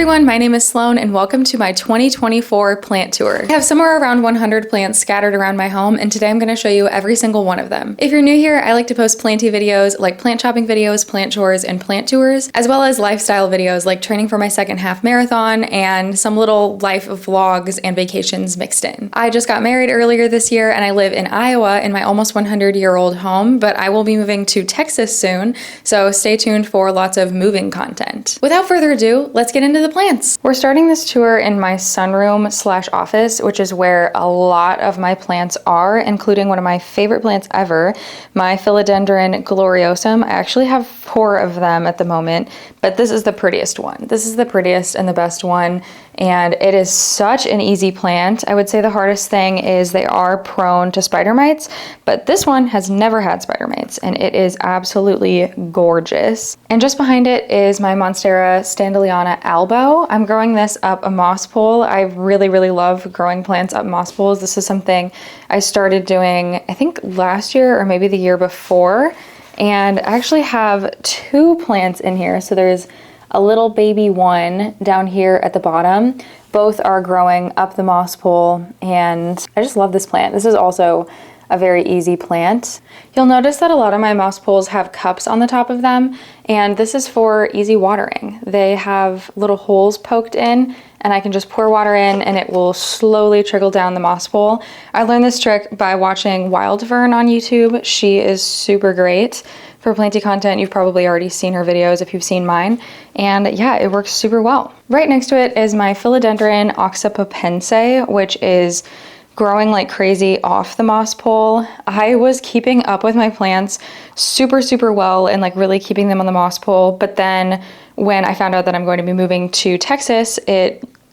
everyone, my name is Sloan and welcome to my 2024 plant tour. I have somewhere around 100 plants scattered around my home, and today I'm going to show you every single one of them. If you're new here, I like to post planty videos like plant shopping videos, plant chores, and plant tours, as well as lifestyle videos like training for my second half marathon and some little life vlogs and vacations mixed in. I just got married earlier this year and I live in Iowa in my almost 100-year-old home, but I will be moving to Texas soon, so stay tuned for lots of moving content. Without further ado, let's get into the plants. We're starting this tour in my sunroom/office, which is where a lot of my plants are, including one of my favorite plants ever, my philodendron gloriosum. I actually have 4 of them at the moment, but this is the prettiest one. This is the prettiest and the best one, and it is such an easy plant. I would say the hardest thing is they are prone to spider mites, but this one has never had spider mites, and it is absolutely gorgeous. And just behind it is my monstera standleyana albo. I'm growing this up a moss pole. I really love growing plants up moss poles. This is something I started doing, I think last year or maybe the year before, and I actually have 2 plants in here. So there's a little baby one down here at the bottom. Both are growing up the moss pole, and I just love this plant. This is also a very easy plant. You'll notice that a lot of my moss poles have cups on the top of them, and this is for easy watering. They have little holes poked in, and I can just pour water in and it will slowly trickle down the moss pole. I learned this trick by watching Fern on YouTube. She is super great for planty content. You've probably already seen her videos if you've seen mine. And yeah, it works super well. Right next to it is my philodendron oxapapense, which is growing like crazy off the moss pole. I was keeping up with my plants super well and like really keeping them on the moss pole. But then when I found out that I'm going to be moving to Texas,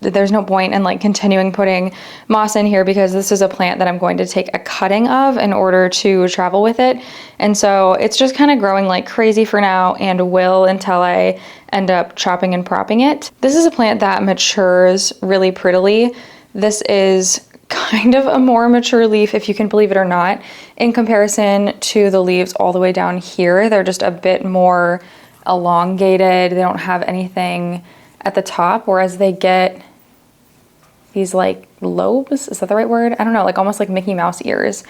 there's no point in like continuing putting moss in here because this is a plant that I'm going to take a cutting of in order to travel with it. And so it's just kind of growing like crazy for now and will until I end up chopping and propping it. This is a plant that matures really prettily. This is kind of a more mature leaf, if you can believe it or not, in comparison to the leaves all the way down here. They're just a bit more elongated. They don't have anything at the top, whereas they get these like lobes, is that the right word? I don't know, like almost like Mickey Mouse ears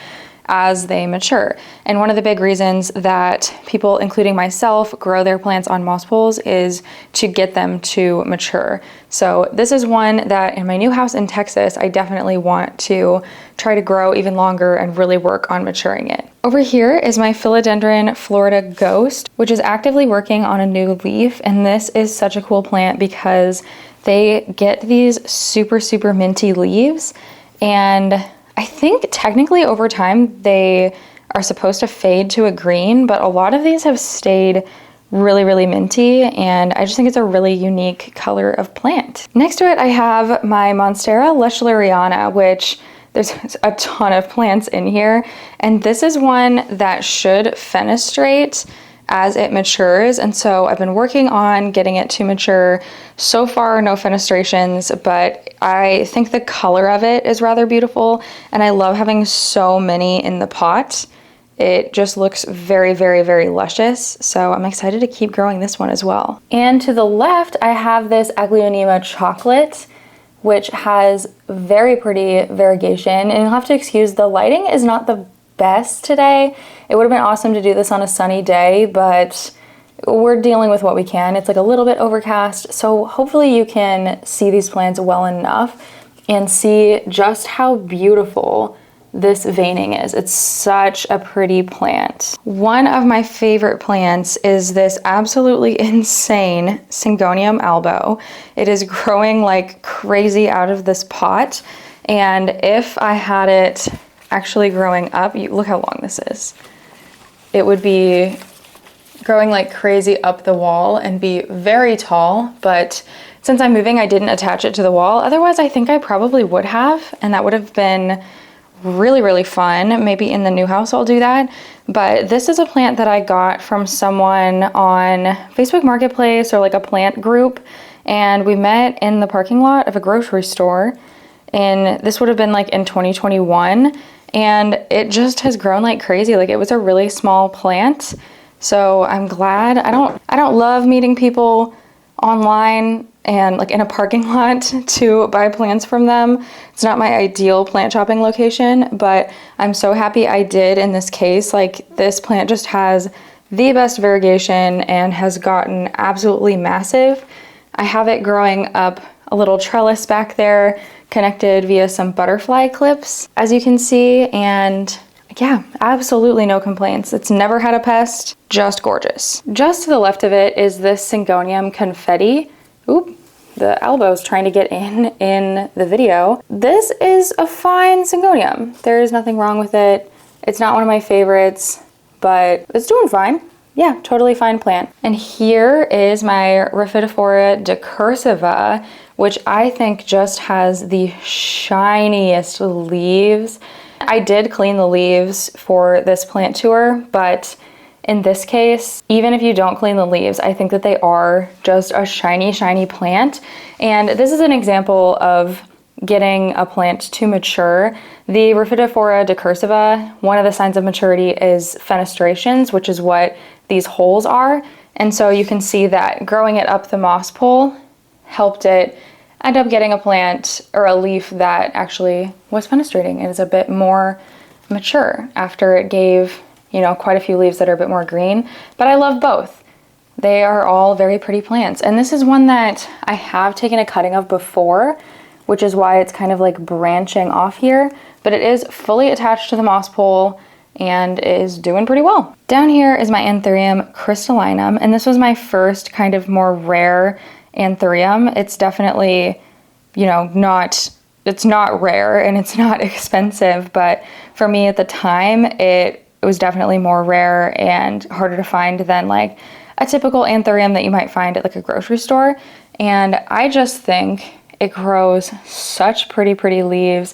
as they mature. And one of the big reasons that people, including myself, grow their plants on moss poles is to get them to mature. So this is one that in my new house in Texas, I definitely want to try to grow even longer and really work on maturing it. Over here is my philodendron Florida Ghost, which is actively working on a new leaf. And this is such a cool plant because they get these super minty leaves, and I think technically over time they are supposed to fade to a green, but a lot of these have stayed really minty, and I just think it's a really unique color of plant. Next to it I have my monstera lechleriana, which there's a ton of plants in here, and this is one that should fenestrate as it matures, and so I've been working on getting it to mature. So far, no fenestrations, but I think the color of it is rather beautiful, and I love having so many in the pot. It just looks very luscious, so I'm excited to keep growing this one as well. And to the left, I have this aglaonema chocolate, which has very pretty variegation, and you'll have to excuse the lighting is not the best today. It would have been awesome to do this on a sunny day, but we're dealing with what we can. It's like a little bit overcast, so hopefully you can see these plants well enough and see just how beautiful this veining is. It's such a pretty plant. One of my favorite plants is this absolutely insane syngonium albo. It is growing like crazy out of this pot, and if I had it actually growing up, look how long this is. It would be growing like crazy up the wall and be very tall, but since I'm moving, I didn't attach it to the wall. Otherwise, I think I probably would have, and that would have been really fun. Maybe in the new house I'll do that. But this is a plant that I got from someone on Facebook Marketplace or like a plant group, and we met in the parking lot of a grocery store, and this would have been like in 2021. And it just has grown like crazy. Like, it was a really small plant. So I'm glad. I don't love meeting people online and like in a parking lot to buy plants from them. It's not my ideal plant shopping location, but I'm so happy I did in this case. Like, this plant just has the best variegation and has gotten absolutely massive. I have it growing up a little trellis back there, connected via some butterfly clips, as you can see, and yeah, absolutely no complaints. It's never had a pest, just gorgeous. Just to the left of it is this syngonium confetti. Oop, the albo's trying to get in the video. This is a fine syngonium. There is nothing wrong with it. It's not one of my favorites, but it's doing fine. Yeah, totally fine plant. And here is my rhaphidophora decursiva, which I think just has the shiniest leaves. I did clean the leaves for this plant tour, but in this case, even if you don't clean the leaves, I think that they are just a shiny, shiny plant. And this is an example of getting a plant to mature. The rhaphidophora decursiva, one of the signs of maturity is fenestrations, which is what these holes are. And so you can see that growing it up the moss pole helped it end up getting a plant or a leaf that actually was fenestrating. It is a bit more mature after it gave, you know, quite a few leaves that are a bit more green. But I love both. They are all very pretty plants. And this is one that I have taken a cutting of before, which is why it's kind of like branching off here. But it is fully attached to the moss pole and is doing pretty well. Down here is my anthurium crystallinum, and this was my first kind of more rare anthurium. It's definitely, you know, it's not rare and it's not expensive, but for me at the time, it was definitely more rare and harder to find than like a typical anthurium that you might find at like a grocery store. And I just think it grows such pretty, pretty leaves.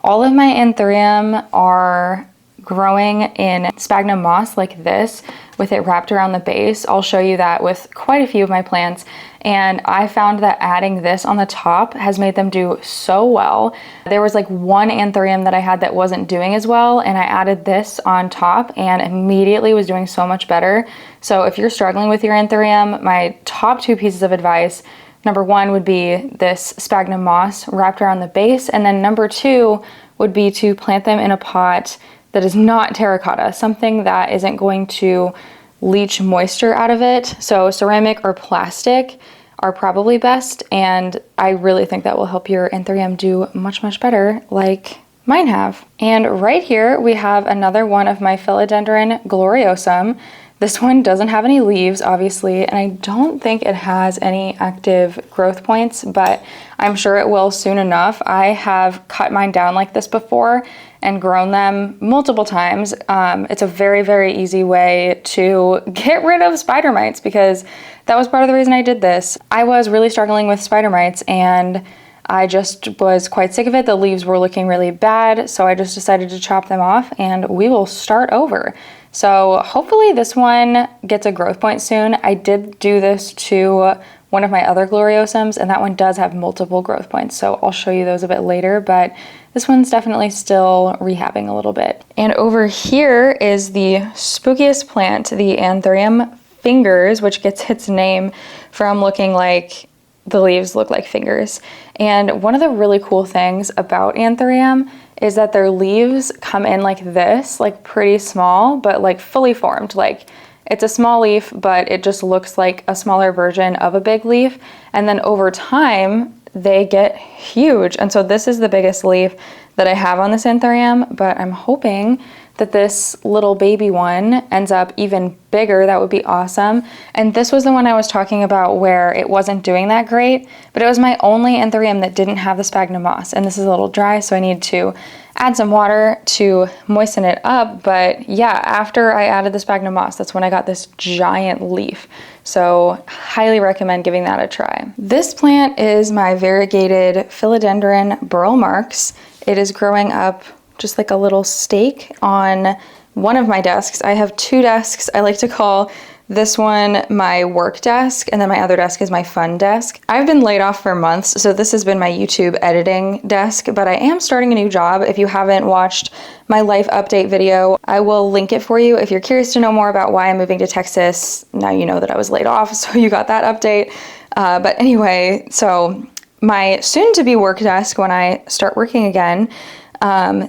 All of my anthurium are growing in sphagnum moss like this, with it wrapped around the base. I'll show you that with quite a few of my plants. And I found that adding this on the top has made them do so well. There was like one anthurium that I had that wasn't doing as well, and I added this on top and immediately was doing so much better. So if you're struggling with your anthurium, my top two pieces of advice, number one would be this sphagnum moss wrapped around the base, and then number two would be to plant them in a pot that is not terracotta, something that isn't going to leach moisture out of it. So ceramic or plastic are probably best, and I really think that will help your anthurium do much, much better like mine have. And right here we have another one of my philodendron gloriosum. This one doesn't have any leaves, obviously, and I don't think it has any active growth points, but I'm sure it will soon enough. I have cut mine down like this before and grown them multiple times. It's a very, very easy way to get rid of spider mites, because that was part of the reason I did this. I was really struggling with spider mites and I just was quite sick of it. The leaves were looking really bad, so I just decided to chop them off and we will start over. So hopefully this one gets a growth point soon. I did do this to one of my other gloriosums, and that one does have multiple growth points, so I'll show you those a bit later, but this one's definitely still rehabbing a little bit. And over here is the spookiest plant, the anthurium fingers, which gets its name from looking like the leaves look like fingers. And one of the really cool things about anthurium is that their leaves come in like this, like pretty small, but like fully formed. Like, it's a small leaf, but it just looks like a smaller version of a big leaf. And then over time, they get huge. And so this is the biggest leaf that I have on this anthurium, but I'm hoping that this little baby one ends up even bigger. That would be awesome. And this was the one I was talking about where it wasn't doing that great, but it was my only anthurium that didn't have the sphagnum moss. And this is a little dry, so I need to add some water to moisten it up. But yeah, after I added the sphagnum moss, that's when I got this giant leaf. So highly recommend giving that a try. This plant is my variegated philodendron burl marks. It is growing up just like a little stake on one of my desks. I have two desks. I like to call this one my work desk, and then my other desk is my fun desk. I've been laid off for months, so this has been my YouTube editing desk, but I am starting a new job. If you haven't watched my life update video, I will link it for you. If you're curious to know more about why I'm moving to Texas, now you know that I was laid off, so you got that update. But anyway, so my soon-to-be work desk when I start working again,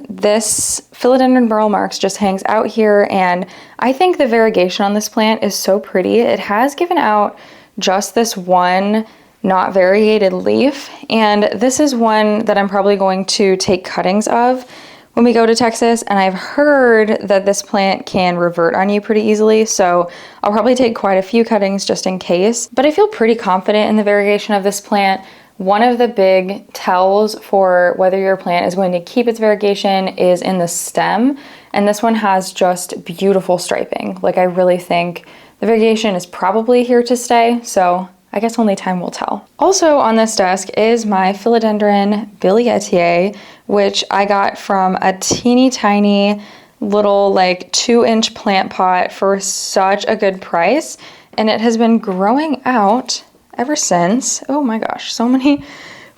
this philodendron burl marks just hangs out here, and I think the variegation on this plant is so pretty. It has given out just this one not variegated leaf, and this is one that I'm probably going to take cuttings of when we go to Texas, and I've heard that this plant can revert on you pretty easily, so I'll probably take quite a few cuttings just in case. But I feel pretty confident in the variegation of this plant. One of the big tells for whether your plant is going to keep its variegation is in the stem, and this one has just beautiful striping. Like, I really think the variegation is probably here to stay, so I guess only time will tell. Also on this desk is my philodendron bilietiae, which I got from a teeny tiny little like 2-inch plant pot for such a good price. And it has been growing out ever since. Oh my gosh, so many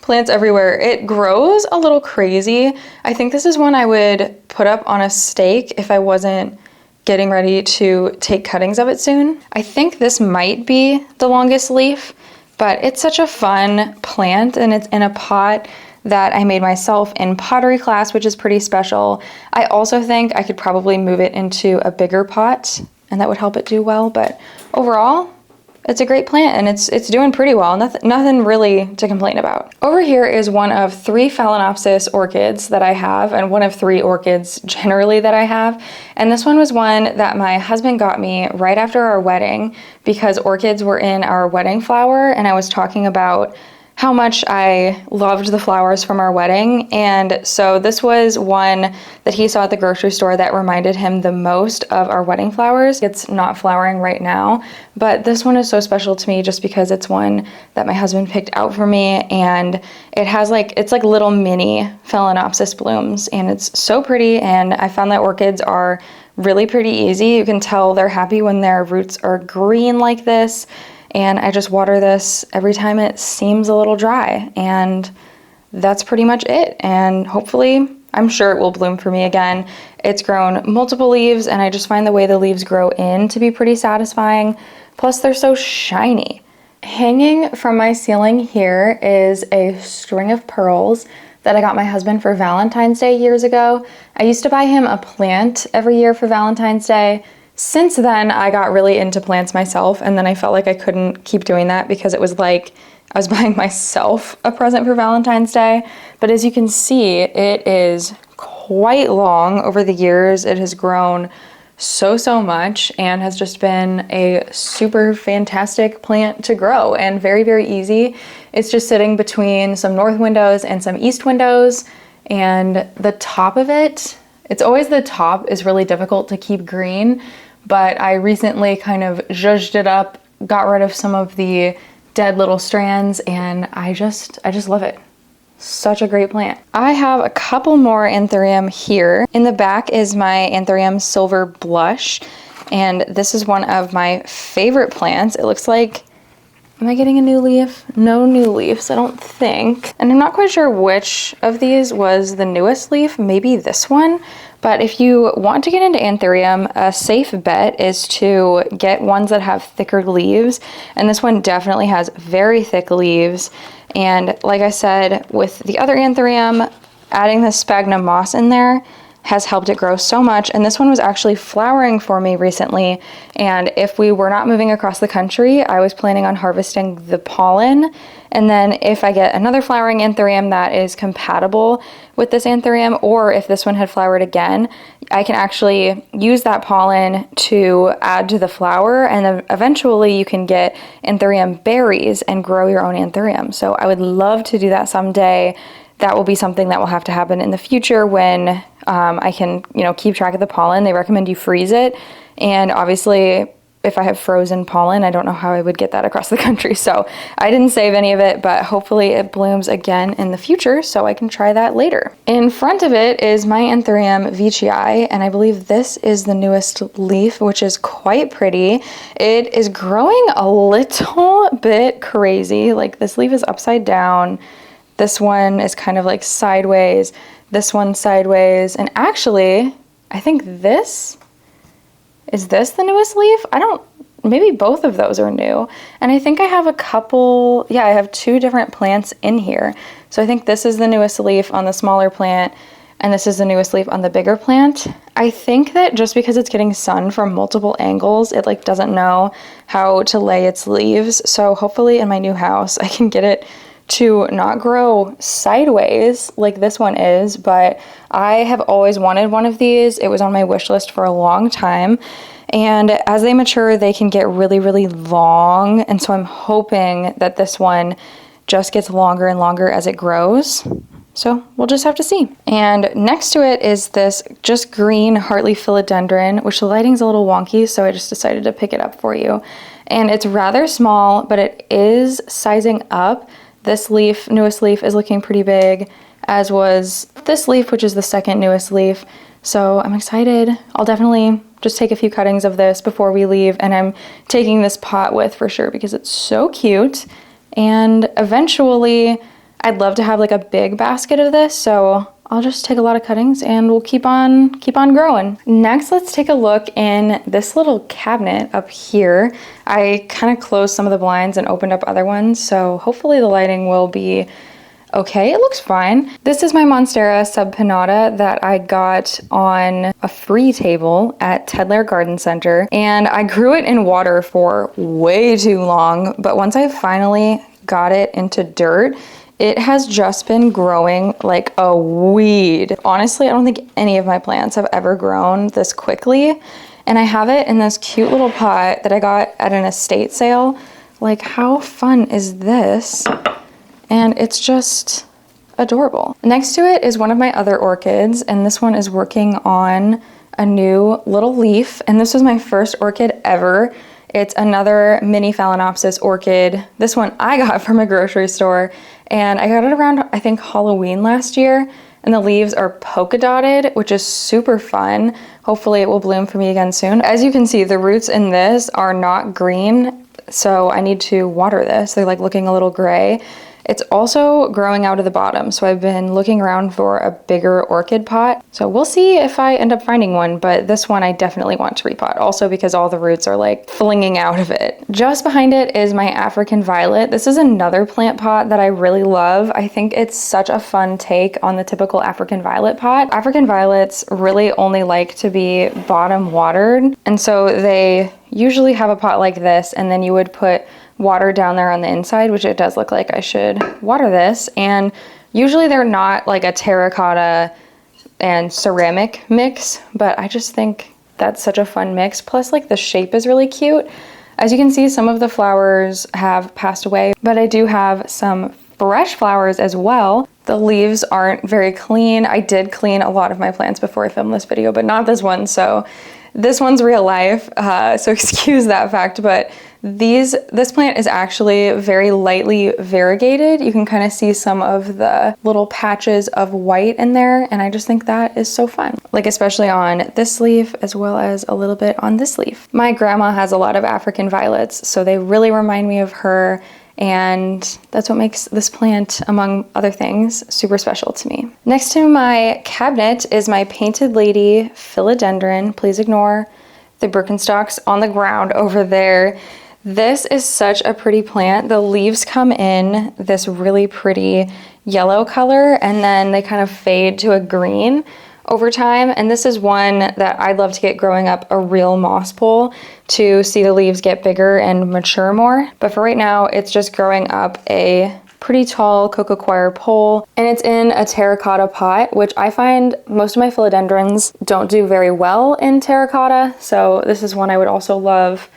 plants everywhere. It grows a little crazy. I think this is one I would put up on a stake if I wasn't getting ready to take cuttings of it soon. I think this might be the longest leaf, but it's such a fun plant, and it's in a pot that I made myself in pottery class, which is pretty special. I also think I could probably move it into a bigger pot, and that would help it do well, but overall, it's a great plant, and it's doing pretty well. Nothing really to complain about. Over here is one of 3 phalaenopsis orchids that I have, and one of 3 orchids generally that I have. And this one was one that my husband got me right after our wedding because orchids were in our wedding flower, and I was talking about how much I loved the flowers from our wedding. And so this was one that he saw at the grocery store that reminded him the most of our wedding flowers. It's not flowering right now, but this one is so special to me just because it's one that my husband picked out for me, and it has it's like little mini phalaenopsis blooms, and it's so pretty. And I found that orchids are really pretty easy. You can tell they're happy when their roots are green like this. And I just water this every time it seems a little dry, and that's pretty much it. And hopefully, I'm sure it will bloom for me again. It's grown multiple leaves, and I just find the way the leaves grow in to be pretty satisfying. Plus, they're so shiny. Hanging from my ceiling here is a string of pearls that I got my husband for Valentine's Day years ago. I used to buy him a plant every year for Valentine's Day. Since then, I got really into plants myself, and then I felt like I couldn't keep doing that because it was like I was buying myself a present for Valentine's Day. But as you can see, it is quite long over the years. It has grown so much and has just been a super fantastic plant to grow, and very, very easy. It's just sitting between some north windows and some east windows, and the top of it, it's always the top is really difficult to keep green, but I recently kind of zhuzhed it up, got rid of some of the dead little strands, and I just love it. Such a great plant. I have a couple more anthurium here. In the back is my anthurium silver blush, and this is one of my favorite plants. It looks like, am I getting a new leaf? No new leaves, I don't think. And I'm not quite sure which of these was the newest leaf, maybe this one. But if you want to get into anthurium, a safe bet is to get ones that have thicker leaves. And this one definitely has very thick leaves. And like I said, with the other anthurium, adding the sphagnum moss in there has helped it grow so much. And this one was actually flowering for me recently. And if we were not moving across the country, I was planning on harvesting the pollen. And then if I get another flowering anthurium that is compatible with this anthurium, or if this one had flowered again, I can actually use that pollen to add to the flower, and then eventually you can get anthurium berries and grow your own anthurium. So I would love to do that someday. That will be something that will have to happen in the future when I can, keep track of the pollen. They recommend you freeze it, and obviously if I have frozen pollen, I don't know how I would get that across the country. So I didn't save any of it, but hopefully it blooms again in the future so I can try that later. In front of it is my anthurium veitchii, and I believe this is the newest leaf, which is quite pretty. It is growing a little bit crazy. Like, this leaf is upside down. This one is kind of like sideways. This one's sideways. And actually, I think is this the newest leaf? I don't maybe both of those are new. And I think I have a couple, yeah, I have 2 different plants in here. So I think this is the newest leaf on the smaller plant, and this is the newest leaf on the bigger plant. I think that just because it's getting sun from multiple angles, it like doesn't know how to lay its leaves. So hopefully in my new house, I can get it to not grow sideways like this one is, but I have always wanted one of these. It was on my wish list for a long time. And as they mature, they can get really, really long. And so I'm hoping that this one just gets longer and longer as it grows. So we'll just have to see. And next to it is this just green heartleaf philodendron, which the lighting's a little wonky, so I just decided to pick it up for you. And it's rather small, but it is sizing up. This leaf, newest leaf, is looking pretty big, as was this leaf, which is the second newest leaf. So I'm excited. I'll definitely just take a few cuttings of this before we leave, and I'm taking this pot with for sure because it's so cute. And eventually I'd love to have like a big basket of this, so I'll just take a lot of cuttings and we'll keep on growing. Next, let's take a look in this little cabinet up here. I kind of closed some of the blinds and opened up other ones, so hopefully the lighting will be okay. It looks fine. This is my monstera subpinnata that I got on a free table at Tedler Garden Center, and I grew it in water for way too long, but once I finally got it into dirt, it has just been growing like a weed. Honestly, I don't think any of my plants have ever grown this quickly. And I have it in this cute little pot that I got at an estate sale. Like, how fun is this? And it's just adorable. Next to it is one of my other orchids, and this one is working on a new little leaf. And this was my first orchid ever. It's another mini Phalaenopsis orchid. This one I got from a grocery store, and I got it around, I think, Halloween last year, and the leaves are polka dotted, which is super fun. Hopefully it will bloom for me again soon. As you can see, the roots in this are not green, so I need to water this. They're like looking a little gray. It's also growing out of the bottom, so I've been looking around for a bigger orchid pot. So we'll see if I end up finding one, but this one I definitely want to repot, also because all the roots are like flinging out of it. Just behind it is my African violet. This is another plant pot that I really love. I think it's such a fun take on the typical African violet pot. African violets really only like to be bottom watered, and so they usually have a pot like this, and then you would put water down there on the inside, which it does look like I should water this. And usually they're not like a terracotta and ceramic mix, but I just think that's such a fun mix. Plus, like, the shape is really cute. As you can see, some of the flowers have passed away, but I do have some fresh flowers as well. The leaves aren't very clean. I did clean a lot of my plants before I filmed this video, but not this one, so this one's real life, so excuse that fact, but this plant is actually very lightly variegated. You can kind of see some of the little patches of white in there, and I just think that is so fun. Like, especially on this leaf as well as a little bit on this leaf. My grandma has a lot of African violets, so they really remind me of her, and that's what makes this plant, among other things, super special to me. Next to my cabinet is my painted lady philodendron. Please ignore the Birkenstocks on the ground over there. This is such a pretty plant. The leaves come in this really pretty yellow color, and then they kind of fade to a green over time. And this is one that I'd love to get growing up a real moss pole to see the leaves get bigger and mature more. But for right now, it's just growing up a pretty tall coco coir pole, and it's in a terracotta pot, which I find most of my philodendrons don't do very well in terracotta. So this is one I would also love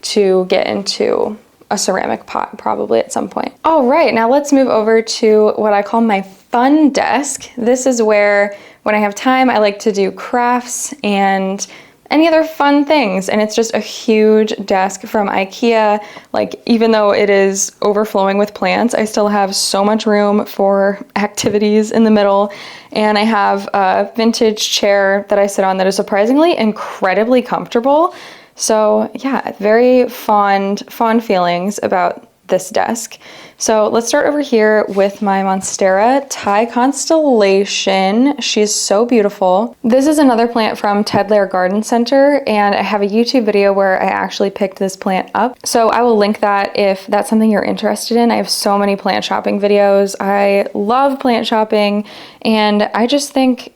to get into a ceramic pot probably at some point. All right, now let's move over to what I call my fun desk. This is where, when I have time, I like to do crafts and any other fun things. And it's just a huge desk from IKEA. Like, even though it is overflowing with plants, I still have so much room for activities in the middle. And I have a vintage chair that I sit on that is surprisingly incredibly comfortable. So yeah, very fond feelings about this desk. So let's start over here with my monstera Thai constellation. She's so beautiful. This is another plant from Ted Lair Garden Center, and I have a YouTube video where I actually picked this plant up. So I will link that if that's something you're interested in. I have so many plant shopping videos. I love plant shopping, and I just think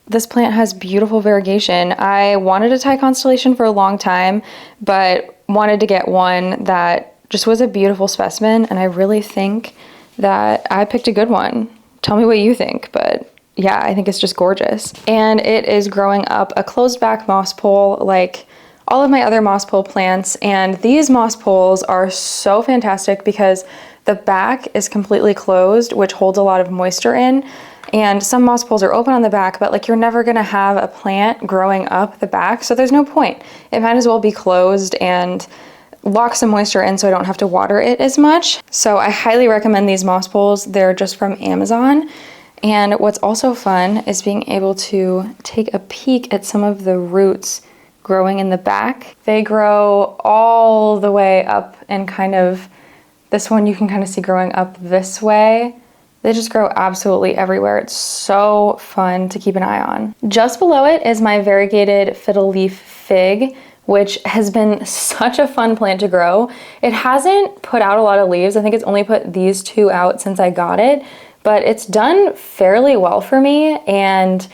this plant has beautiful variegation. I wanted a Thai constellation for a long time, but wanted to get one that just was a beautiful specimen, and I really think that I picked a good one. Tell me what you think, but yeah, I think it's just gorgeous. And it is growing up a closed back moss pole like all of my other moss pole plants, and these moss poles are so fantastic because the back is completely closed, which holds a lot of moisture in. And some moss poles are open on the back, but like you're never gonna have a plant growing up the back, so there's no point. It might as well be closed and lock some moisture in so I don't have to water it as much. So I highly recommend these moss poles. They're just from Amazon. And what's also fun is being able to take a peek at some of the roots growing in the back. They grow all the way up, and kind of, this one you can kind of see growing up this way. They just grow absolutely everywhere. It's so fun to keep an eye on. Just below it is my variegated fiddle leaf fig, which has been such a fun plant to grow. It hasn't put out a lot of leaves. I think it's only put these 2 out since I got it, but it's done fairly well for me, and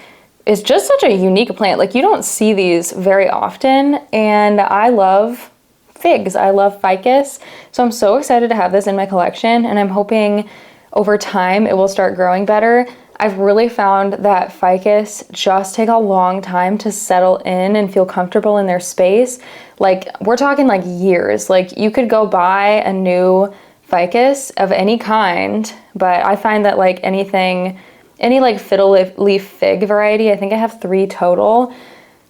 it's just such a unique plant. Like, you don't see these very often, and I love figs. I love ficus, so I'm so excited to have this in my collection, and I'm hoping over time it will start growing better. I've really found that ficus just take a long time to settle in and feel comfortable in their space. Like, we're talking like years. Like, you could go buy a new ficus of any kind, but I find that like any like fiddle leaf fig variety, I think I have 3 total.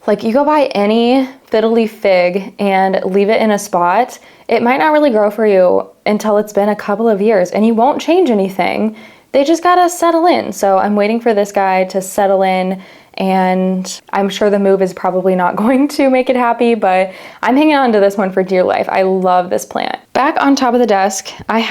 Like, you go buy any fiddle leaf fig and leave it in a spot, it might not really grow for you until it's been a couple of years, and you won't change anything. They just gotta settle in. So I'm waiting for this guy to settle in, and I'm sure the move is probably not going to make it happy, but I'm hanging on to this one for dear life. I love this plant. Back on top of the desk, I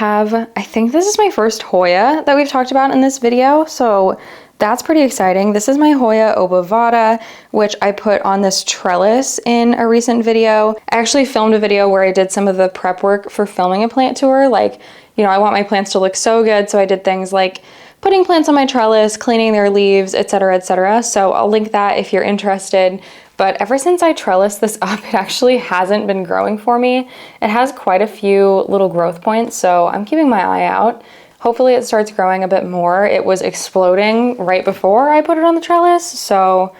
think this is my first Hoya that we've talked about in this video, so that's pretty exciting. This is my Hoya obovata, which I put on this trellis in a recent video. I actually filmed a video where I did some of the prep work for filming a plant tour. Like, you know, I want my plants to look so good, so I did things like putting plants on my trellis, cleaning their leaves, etc., etc. So I'll link that if you're interested. But ever since I trellised this up, it actually hasn't been growing for me. It has quite a few little growth points, so I'm keeping my eye out. Hopefully it starts growing a bit more. It was exploding right before I put it on the trellis, so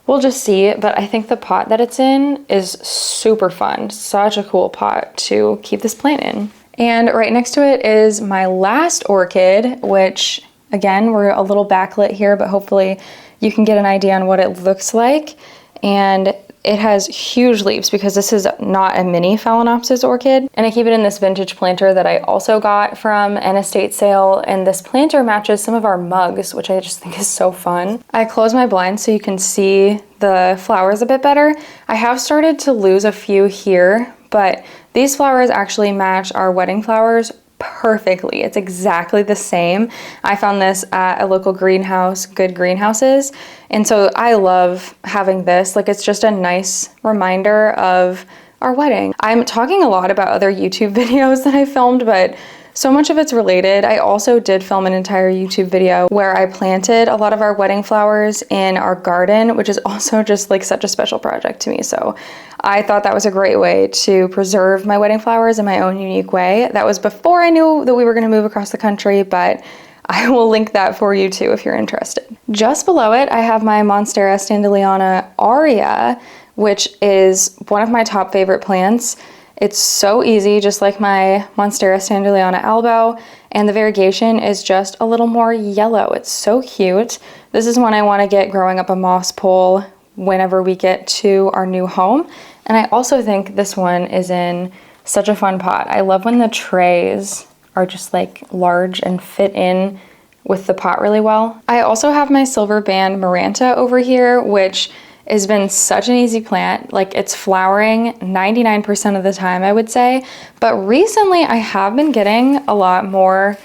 we'll just see. But I think the pot that it's in is super fun. Such a cool pot to keep this plant in. And right next to it is my last orchid, which again, we're a little backlit here, but hopefully you can get an idea on what it looks like. And it has huge leaves because this is not a mini Phalaenopsis orchid. And I keep it in this vintage planter that I also got from an estate sale. And this planter matches some of our mugs, which I just think is so fun. I close my blinds so you can see the flowers a bit better. I have started to lose a few here, but these flowers actually match our wedding flowers perfectly. It's exactly the same. I found this at a local greenhouse, Good Greenhouses, and so I love having this. Like, it's just a nice reminder of our wedding. I'm talking a lot about other YouTube videos that I filmed, but so much of it's related. I also did film an entire YouTube video where I planted a lot of our wedding flowers in our garden, which is also just like such a special project to me. So I thought that was a great way to preserve my wedding flowers in my own unique way. That was before I knew that we were going to move across the country, but I will link that for you too if you're interested. Just below it, I have my Monstera standleyana aria, which is one of my top favorite plants. It's so easy, just like my Monstera standleyana albo, and the variegation is just a little more yellow. It's so cute. This is one I want to get growing up a moss pole whenever we get to our new home. And I also think this one is in such a fun pot. I love when the trays are just like large and fit in with the pot really well. I also have my silver band Maranta over here, which has been such an easy plant. Like, it's flowering 99% of the time, I would say. But recently I have been getting a lot more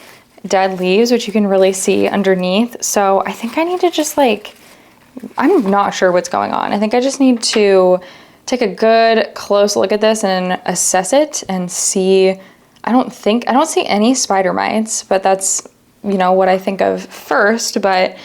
dead leaves, which you can really see underneath. So I think I need to just like, I'm not sure what's going on. I think I just need to take a good close look at this and assess it and see. I don't see any spider mites, but that's, you know, what I think of first. But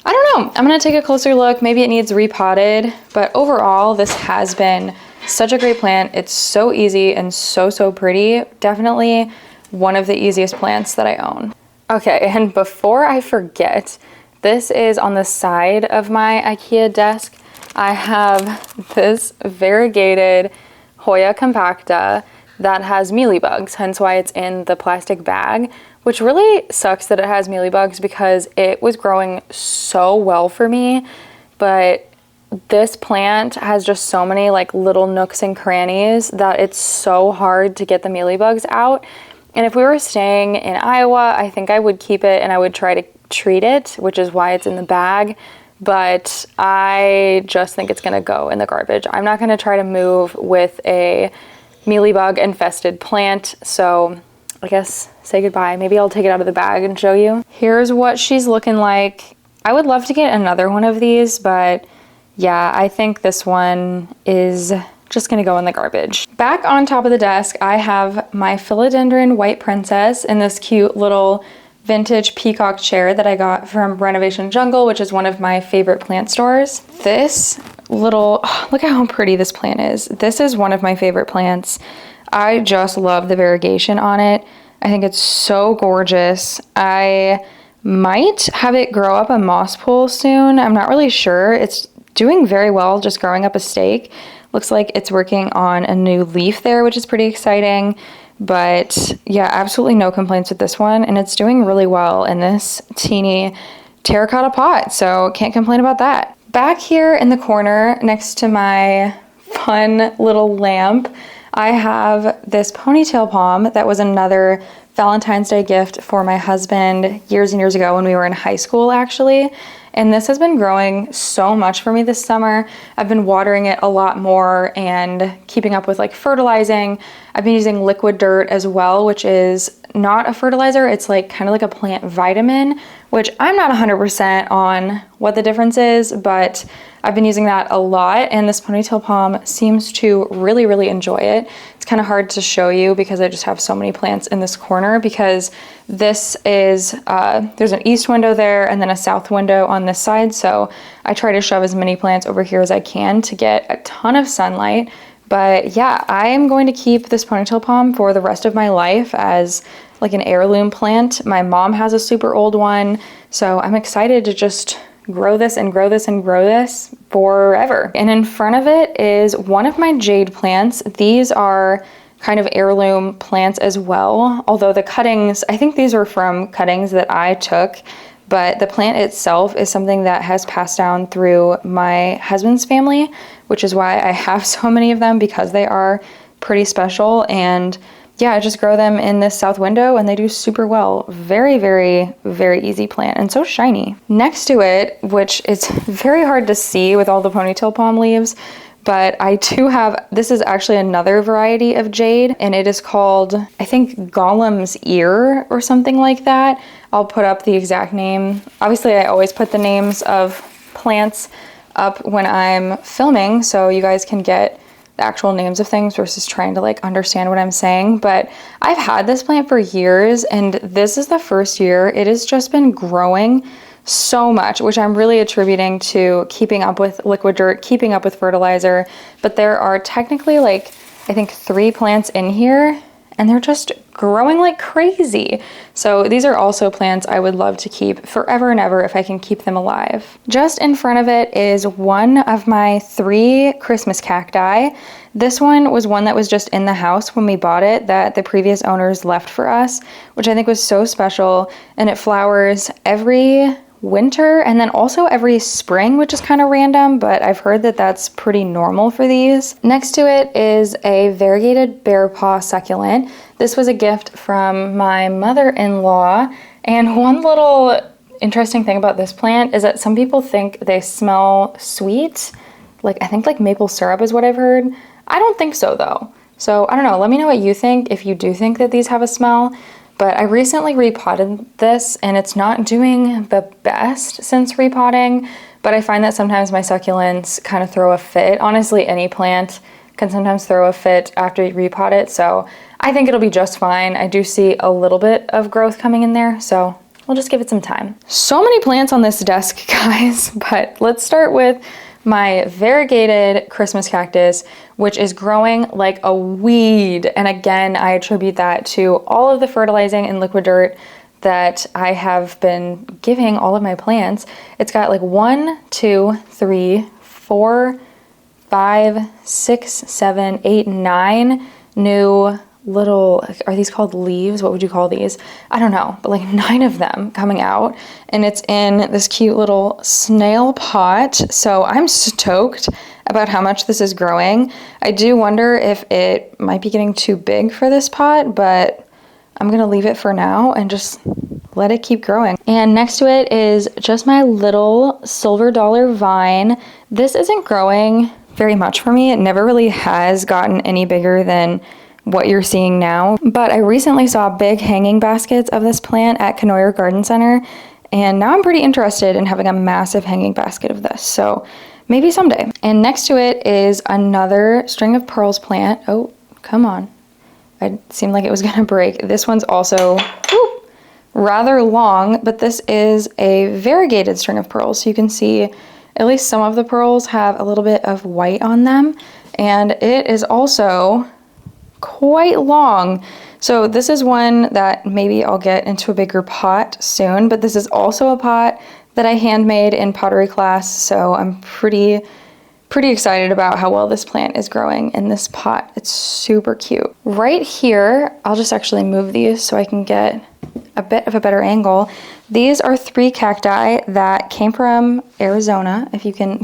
I don't know. I'm going to take a closer look. Maybe it needs repotted, but overall this has been such a great plant. It's so easy and so pretty. Definitely one of the easiest plants that I own. Okay, and before I forget, this is on the side of my IKEA desk. I have this variegated Hoya compacta that has mealybugs, hence why it's in the plastic bag, which really sucks that it has mealybugs because it was growing so well for me. But this plant has just so many like little nooks and crannies that it's so hard to get the mealybugs out. And if we were staying in Iowa, I think I would keep it and I would try to treat it, which is why it's in the bag. But I just think it's gonna go in the garbage. I'm not gonna try to move with a mealybug infested plant. So I guess say goodbye. Maybe I'll take it out of the bag and show you. Here's what she's looking like. I would love to get another one of these, but yeah, I think this one is just gonna go in the garbage. Back on top of the desk, I have my philodendron white princess in this cute little vintage peacock chair that I got from Renovation Jungle, which is one of my favorite plant stores. This little, look at how pretty this plant is. This is one of my favorite plants. I just love the variegation on it. I think it's so gorgeous. I might have it grow up a moss pool soon. I'm not really sure. It's doing very well, just growing up a stake. Looks like it's working on a new leaf there, which is pretty exciting. But yeah, absolutely no complaints with this one. And it's doing really well in this teeny terracotta pot. So can't complain about that. Back here in the corner next to my fun little lamp, I have this ponytail palm that was another Valentine's Day gift for my husband years and years ago when we were in high school, actually. And this has been growing so much for me this summer. I've been watering it a lot more and keeping up with like fertilizing. I've been using liquid dirt as well, which is not a fertilizer. It's like kind of like a plant vitamin, which I'm not 100% on what the difference is, but I've been using that a lot, and this ponytail palm seems to really enjoy it. It's kind of hard to show you because I just have so many plants in this corner, because this is, there's an east window there and then a south window on this side, so I try to shove as many plants over here as I can to get a ton of sunlight. But yeah, I am going to keep this ponytail palm for the rest of my life as like an heirloom plant. My mom has a super old one, so I'm excited to just grow this and grow this and grow this forever. And in front of it is one of my jade plants. These are kind of heirloom plants as well, although the cuttings, I think these were from cuttings that I took, but the plant itself is something that has passed down through my husband's family, which is why I have so many of them, because they are pretty special. And yeah, I just grow them in this south window and they do super well. Very easy plant, and so shiny. Next to it, which is very hard to see with all the ponytail palm leaves, but I do have, this is actually another variety of jade, and it is called, I think, Golem's Ear or something like that. I'll put up the exact name. Obviously, I always put the names of plants up when I'm filming so you guys can get the actual names of things versus trying to like understand what I'm saying. But I've had this plant for years, and this is the first year it has just been growing so much, which I'm really attributing to keeping up with liquid dirt, keeping up with fertilizer. But there are technically like, I think 3 plants in here, and they're just growing like crazy. So these are also plants I would love to keep forever and ever if I can keep them alive. Just in front of it is one of my 3 Christmas cacti. This one was one that was just in the house when we bought it, that the previous owners left for us, which I think was so special. And it flowers every winter and then also every spring, which is kind of random, but I've heard that that's pretty normal for these. Next to it is a variegated bear paw succulent. This was a gift from my mother-in-law, and one little interesting thing about this plant is that some people think they smell sweet, like, I think like maple syrup is what I've heard. I don't think so though. So I don't know, let me know what you think if you do think that these have a smell. But I recently repotted this and it's not doing the best since repotting, but I find that sometimes my succulents kind of throw a fit. Honestly, any plant can sometimes throw a fit after you repot it, so I think it'll be just fine. I do see a little bit of growth coming in there, so we'll just give it some time. So many plants on this desk, guys, but let's start with my variegated Christmas cactus, which is growing like a weed. And again, I attribute that to all of the fertilizing and liquid dirt that I have been giving all of my plants. It's got like 1, 2, 3, 4, 5, 6, 7, 8, 9 new little, are these called leaves? What would you call these? I don't know, but like 9 of them coming out, and it's in this cute little snail pot. So I'm stoked about how much this is growing. I do wonder if it might be getting too big for this pot, but I'm gonna leave it for now and just let it keep growing. And next to it is just my little silver dollar vine. This isn't growing very much for me. It never really has gotten any bigger than what you're seeing now, but I recently saw big hanging baskets of this plant at Canoyer Garden Center, and now I'm pretty interested in having a massive hanging basket of this, so maybe someday. And next to it is another string of pearls plant. Oh, come on. It seemed like it was gonna break. This one's also rather long, but this is a variegated string of pearls, so you can see at least some of the pearls have a little bit of white on them, and it is also quite long. So this is one that maybe I'll get into a bigger pot soon, but this is also a pot that I handmade in pottery class, so I'm pretty excited about how well this plant is growing in this pot. It's super cute. Right here, I'll just actually move these so I can get a bit of a better angle. These are 3 cacti that came from Arizona. If you can,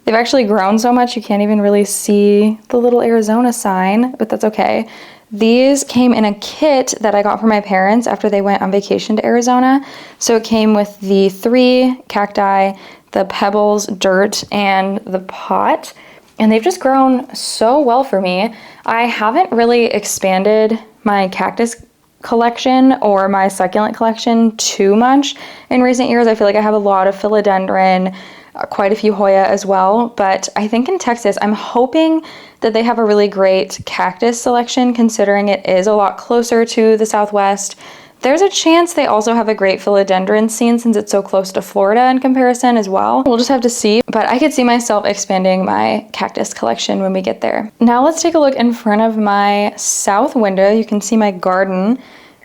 they've actually grown so much you can't even really see the little Arizona sign, but that's okay. These came in a kit that I got from my parents after they went on vacation to Arizona. So it came with the 3 cacti, the pebbles, dirt, and the pot. And they've just grown so well for me. I haven't really expanded my cactus collection or my succulent collection too much in recent years. I feel like I have a lot of philodendron, quite a few Hoya as well, but I think in Texas, I'm hoping that they have a really great cactus selection considering it is a lot closer to the Southwest. There's a chance they also have a great philodendron scene since it's so close to Florida in comparison as well. We'll just have to see, but I could see myself expanding my cactus collection when we get there. Now let's take a look in front of my south window. You can see my garden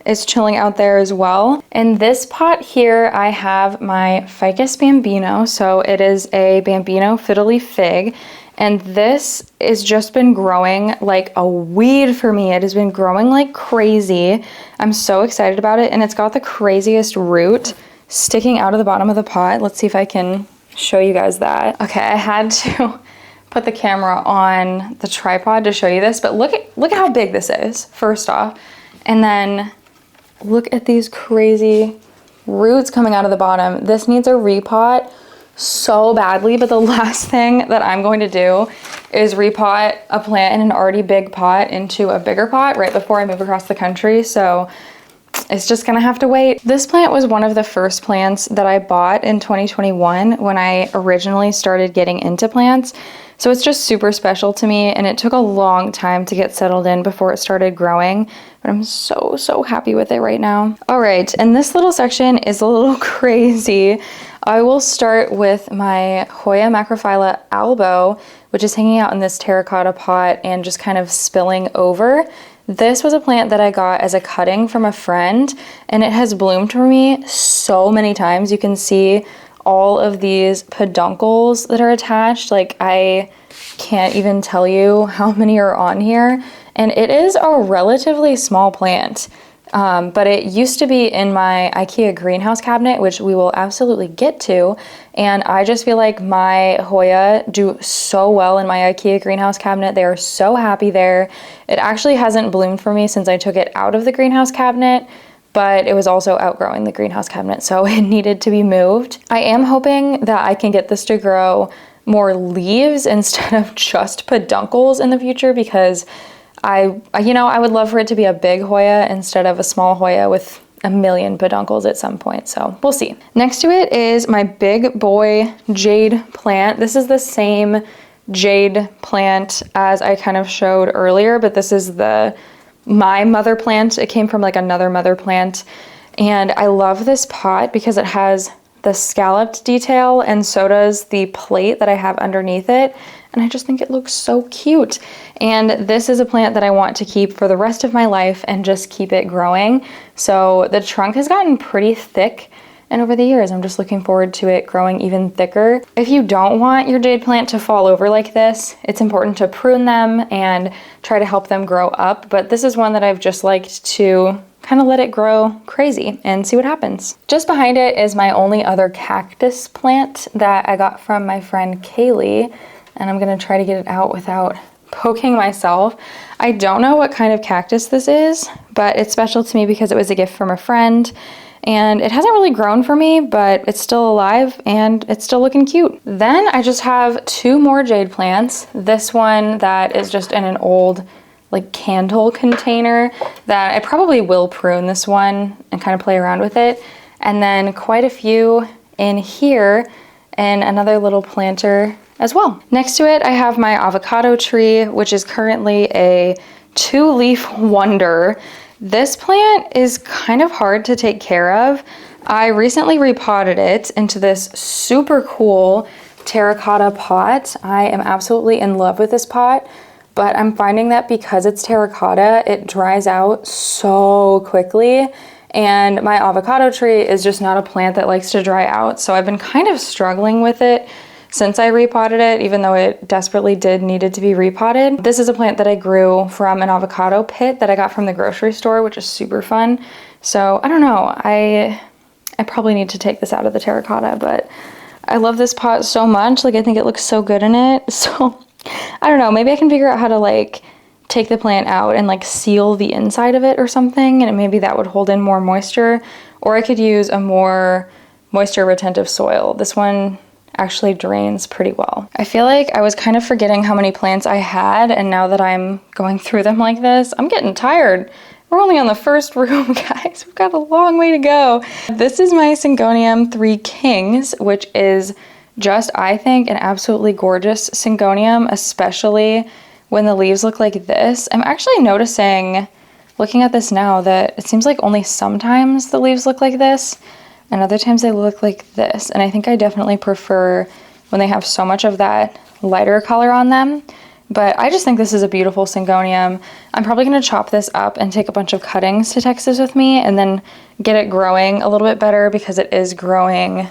is chilling out there as well. In this pot here, I have my Ficus bambino. So it is a bambino fiddly fig. And this has just been growing like a weed for me. It has been growing like crazy. I'm so excited about it. And it's got the craziest root sticking out of the bottom of the pot. Let's see if I can show you guys that. Okay, I had to put the camera on the tripod to show you this, but look at how big this is, first off. And then look at these crazy roots coming out of the bottom. This needs a repot so badly, but the last thing that I'm going to do is repot a plant in an already big pot into a bigger pot right before I move across the country, so it's just gonna have to wait. This plant was one of the first plants that I bought in 2021 when I originally started getting into plants. So it's just super special to me, and it took a long time to get settled in before it started growing, but I'm so happy with it right now. All right, and this little section is a little crazy. I will start with my Hoya macrophylla albo, which is hanging out in this terracotta pot and just kind of spilling over. This was a plant that I got as a cutting from a friend, and it has bloomed for me so many times. You can see all of these peduncles that are attached. Like, I can't even tell you how many are on here. And it is a relatively small plant, but it used to be in my IKEA greenhouse cabinet, which we will absolutely get to. And I just feel like my Hoya do so well in my IKEA greenhouse cabinet. They are so happy there. It actually hasn't bloomed for me since I took it out of the greenhouse cabinet, but it was also outgrowing the greenhouse cabinet, so it needed to be moved. I am hoping that I can get this to grow more leaves instead of just peduncles in the future, because I would love for it to be a big Hoya instead of a small Hoya with a million peduncles at some point, so we'll see. Next to it is my big boy jade plant. This is the same jade plant as I kind of showed earlier, but this is my mother plant. It came from like another mother plant, and I love this pot because it has the scalloped detail, and so does the plate that I have underneath it, and I just think it looks so cute. And this is a plant that I want to keep for the rest of my life and just keep it growing. So the trunk has gotten pretty thick, and over the years I'm just looking forward to it growing even thicker. If you don't want your jade plant to fall over like this, it's important to prune them and try to help them grow up, but this is one that I've just liked to kind of let it grow crazy and see what happens. Just behind it is my only other cactus plant that I got from my friend Kaylee, and I'm gonna try to get it out without poking myself. I don't know what kind of cactus this is, but it's special to me because it was a gift from a friend, and it hasn't really grown for me, but it's still alive and it's still looking cute. Then I just have 2 more jade plants. This one that is just in an old like candle container that I probably will prune this one and kind of play around with it. And then quite a few in here and another little planter as well. Next to it, I have my avocado tree, which is currently a 2-leaf wonder. This plant is kind of hard to take care of. I recently repotted it into this super cool terracotta pot. I am absolutely in love with this pot, but I'm finding that because it's terracotta, it dries out so quickly, and my avocado tree is just not a plant that likes to dry out, so I've been kind of struggling with it since I repotted it, even though it desperately needed to be repotted. This is a plant that I grew from an avocado pit that I got from the grocery store, which is super fun. So I don't know, I probably need to take this out of the terracotta, but I love this pot so much. Like, I think it looks so good in it, so I don't know, maybe I can figure out how to like take the plant out and like seal the inside of it or something, and maybe that would hold in more moisture, or I could use a more moisture retentive soil. This one actually drains pretty well. I feel like I was kind of forgetting how many plants I had, and now that I'm going through them like this, I'm getting tired. We're only on the first room, guys. We've got a long way to go. This is my Syngonium 3 Kings, which is just, I think, an absolutely gorgeous syngonium, especially when the leaves look like this. I'm actually noticing, looking at this now, that it seems like only sometimes the leaves look like this, and other times they look like this. And I think I definitely prefer when they have so much of that lighter color on them. But I just think this is a beautiful syngonium. I'm probably going to chop this up and take a bunch of cuttings to Texas with me and then get it growing a little bit better, because it is growing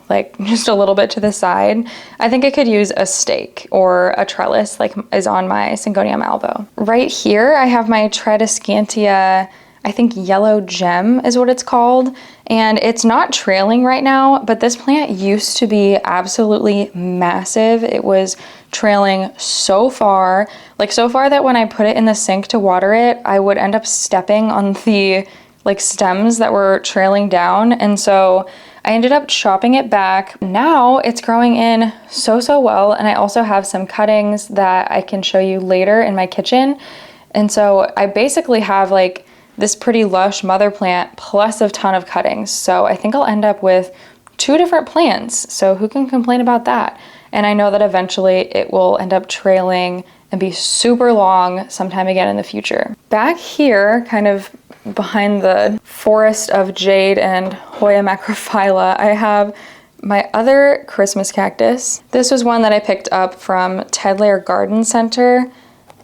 like just a little bit to the side. I think I could use a stake or a trellis like is on my syngonium albo. Right here I have my Tradescantia, I think yellow gem is what it's called, and it's not trailing right now, but this plant used to be absolutely massive. It was trailing so far, like so far that when I put it in the sink to water it, I would end up stepping on the like stems that were trailing down, and so I ended up chopping it back. Now it's growing in so well, and I also have some cuttings that I can show you later in my kitchen. And so I basically have like this pretty lush mother plant plus a ton of cuttings. So I think I'll end up with 2 different plants. So who can complain about that? And I know that eventually it will end up trailing and be super long sometime again in the future. Back here, kind of behind the forest of jade and Hoya macrophylla, I have my other Christmas cactus. This was one that I picked up from Ted Lair Garden Center,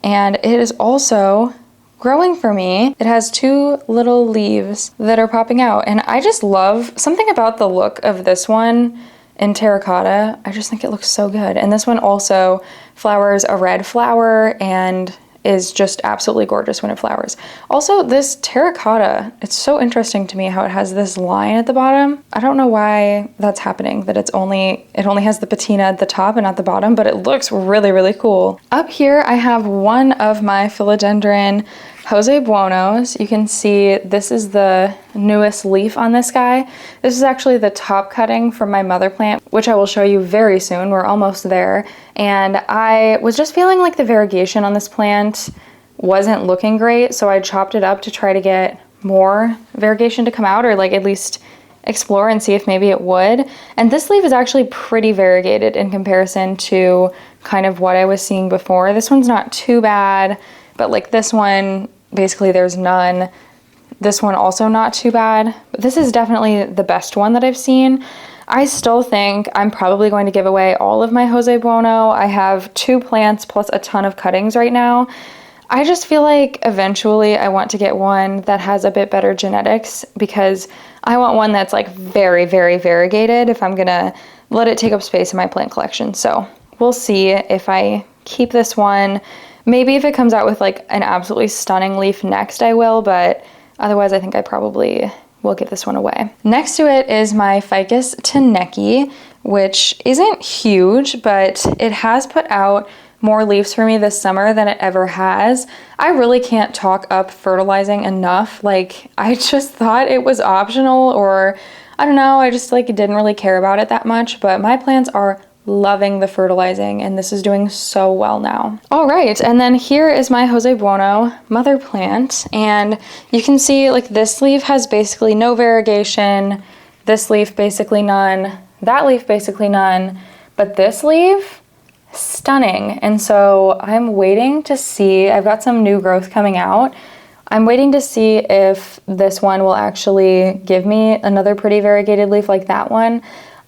and it is also growing for me. It has 2 little leaves that are popping out, and I just love something about the look of this one in terracotta. I just think it looks so good. And this one also flowers a red flower and is just absolutely gorgeous when it flowers. Also, this terracotta, it's so interesting to me how it has this line at the bottom. I don't know why that's happening, that it only has the patina at the top and at the bottom, but it looks really cool. Up here I have one of my philodendron Jose Buonos. You can see this is the newest leaf on this guy. This is actually the top cutting from my mother plant, which I will show you very soon. We're almost there. And I was just feeling like the variegation on this plant wasn't looking great, so I chopped it up to try to get more variegation to come out, or like at least explore and see if maybe it would. And this leaf is actually pretty variegated in comparison to kind of what I was seeing before. This one's not too bad, but like this one, basically there's none. This one also not too bad, but this is definitely the best one that I've seen. I still think I'm probably going to give away all of my Jose Buono. I have 2 plants plus a ton of cuttings right now. I just feel like eventually I want to get one that has a bit better genetics, because I want one that's like very, very variegated if I'm gonna let it take up space in my plant collection. So we'll see if I keep this one. Maybe if it comes out with like an absolutely stunning leaf next, I will, but otherwise I think I probably will give this one away. Next to it is my Ficus teneki, which isn't huge, but it has put out more leaves for me this summer than it ever has. I really can't talk up fertilizing enough. Like, I just thought it was optional, or I don't know, I just like didn't really care about it that much, but my plants are loving the fertilizing and this is doing so well now. All right, and then here is my Jose Buono mother plant, and you can see like this leaf has basically no variegation, this leaf basically none, that leaf basically none, but this leaf, stunning. And so I'm waiting to see, I've got some new growth coming out. I'm waiting to see if this one will actually give me another pretty variegated leaf like that one.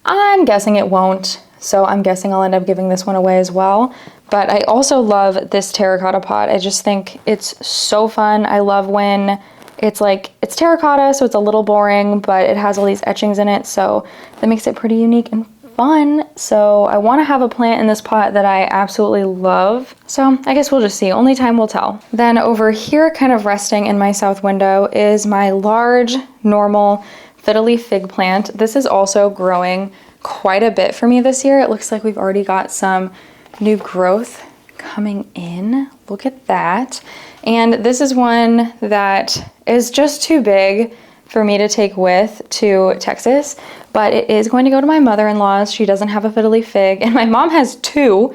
I'm guessing it won't, so I'm guessing I'll end up giving this one away as well. But I also love this terracotta pot. I just think it's so fun. I love when it's like, it's terracotta, so it's a little boring, but it has all these etchings in it, so that makes it pretty unique and fun. So I want to have a plant in this pot that I absolutely love. So I guess we'll just see. Only time will tell. Then over here, kind of resting in my south window, is my large, normal fiddly fig plant. This is also growing quite a bit for me this year. It looks like we've already got some new growth coming in. Look at that. And this is one that is just too big for me to take with to Texas, but it is going to go to my mother-in-law's. She doesn't have a fiddly fig, and my mom has 2.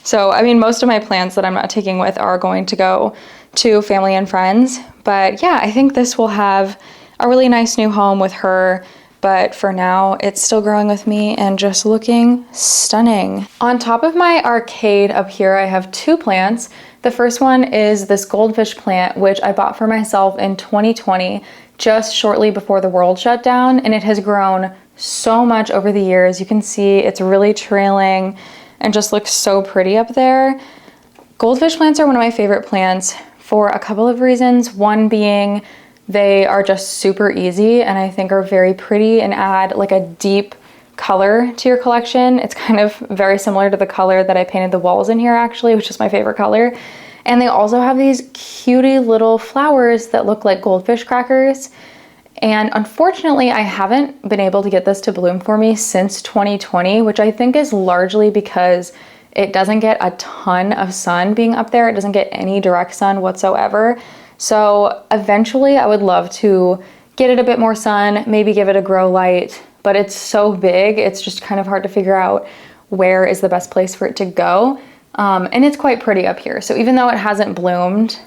So, I mean, most of my plants that I'm not taking with are going to go to family and friends. But yeah, I think this will have a really nice new home with her. But for now, it's still growing with me and just looking stunning. On top of my arcade up here, I have 2 plants. The first one is this goldfish plant, which I bought for myself in 2020. Just shortly before the world shut down, and it has grown so much over the years. You can see it's really trailing and just looks so pretty up there. Goldfish plants are one of my favorite plants for a couple of reasons. One being they are just super easy and I think are very pretty and add like a deep color to your collection. It's kind of very similar to the color that I painted the walls in here actually, which is my favorite color. And they also have these cutie little flowers that look like goldfish crackers. And unfortunately, I haven't been able to get this to bloom for me since 2020, which I think is largely because it doesn't get a ton of sun being up there. It doesn't get any direct sun whatsoever. So eventually I would love to get it a bit more sun, maybe give it a grow light, but it's so big, it's just kind of hard to figure out where is the best place for it to go. And it's quite pretty up here. So even though it hasn't bloomed,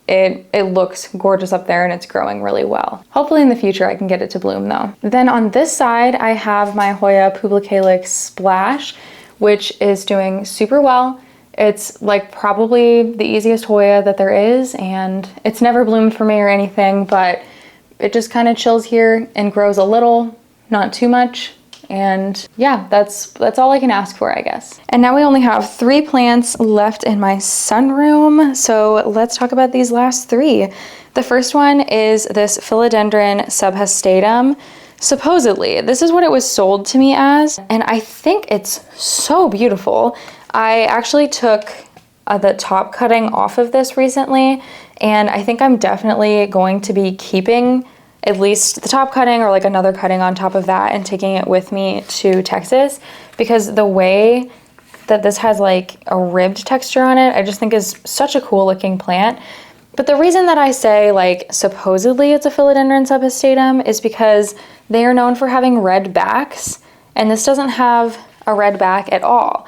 it looks gorgeous up there and it's growing really well. Hopefully in the future I can get it to bloom though. Then on this side, I have my Hoya publicalis Splash, which is doing super well. It's like probably the easiest Hoya that there is, and it's never bloomed for me or anything, but it just kind of chills here and grows a little, not too much. And yeah, that's all I can ask for, I guess. And now we only have 3 plants left in my sunroom. So let's talk about these last 3. The first one is this philodendron subhastatum. Supposedly, this is what it was sold to me as, and I think it's so beautiful. I actually took the top cutting off of this recently, and I think I'm definitely going to be keeping at least the top cutting or like another cutting on top of that and taking it with me to Texas, because the way that this has like a ribbed texture on it, I just think is such a cool looking plant. But the reason that I say like supposedly it's a philodendron subhistatum is because they are known for having red backs, and this doesn't have a red back at all.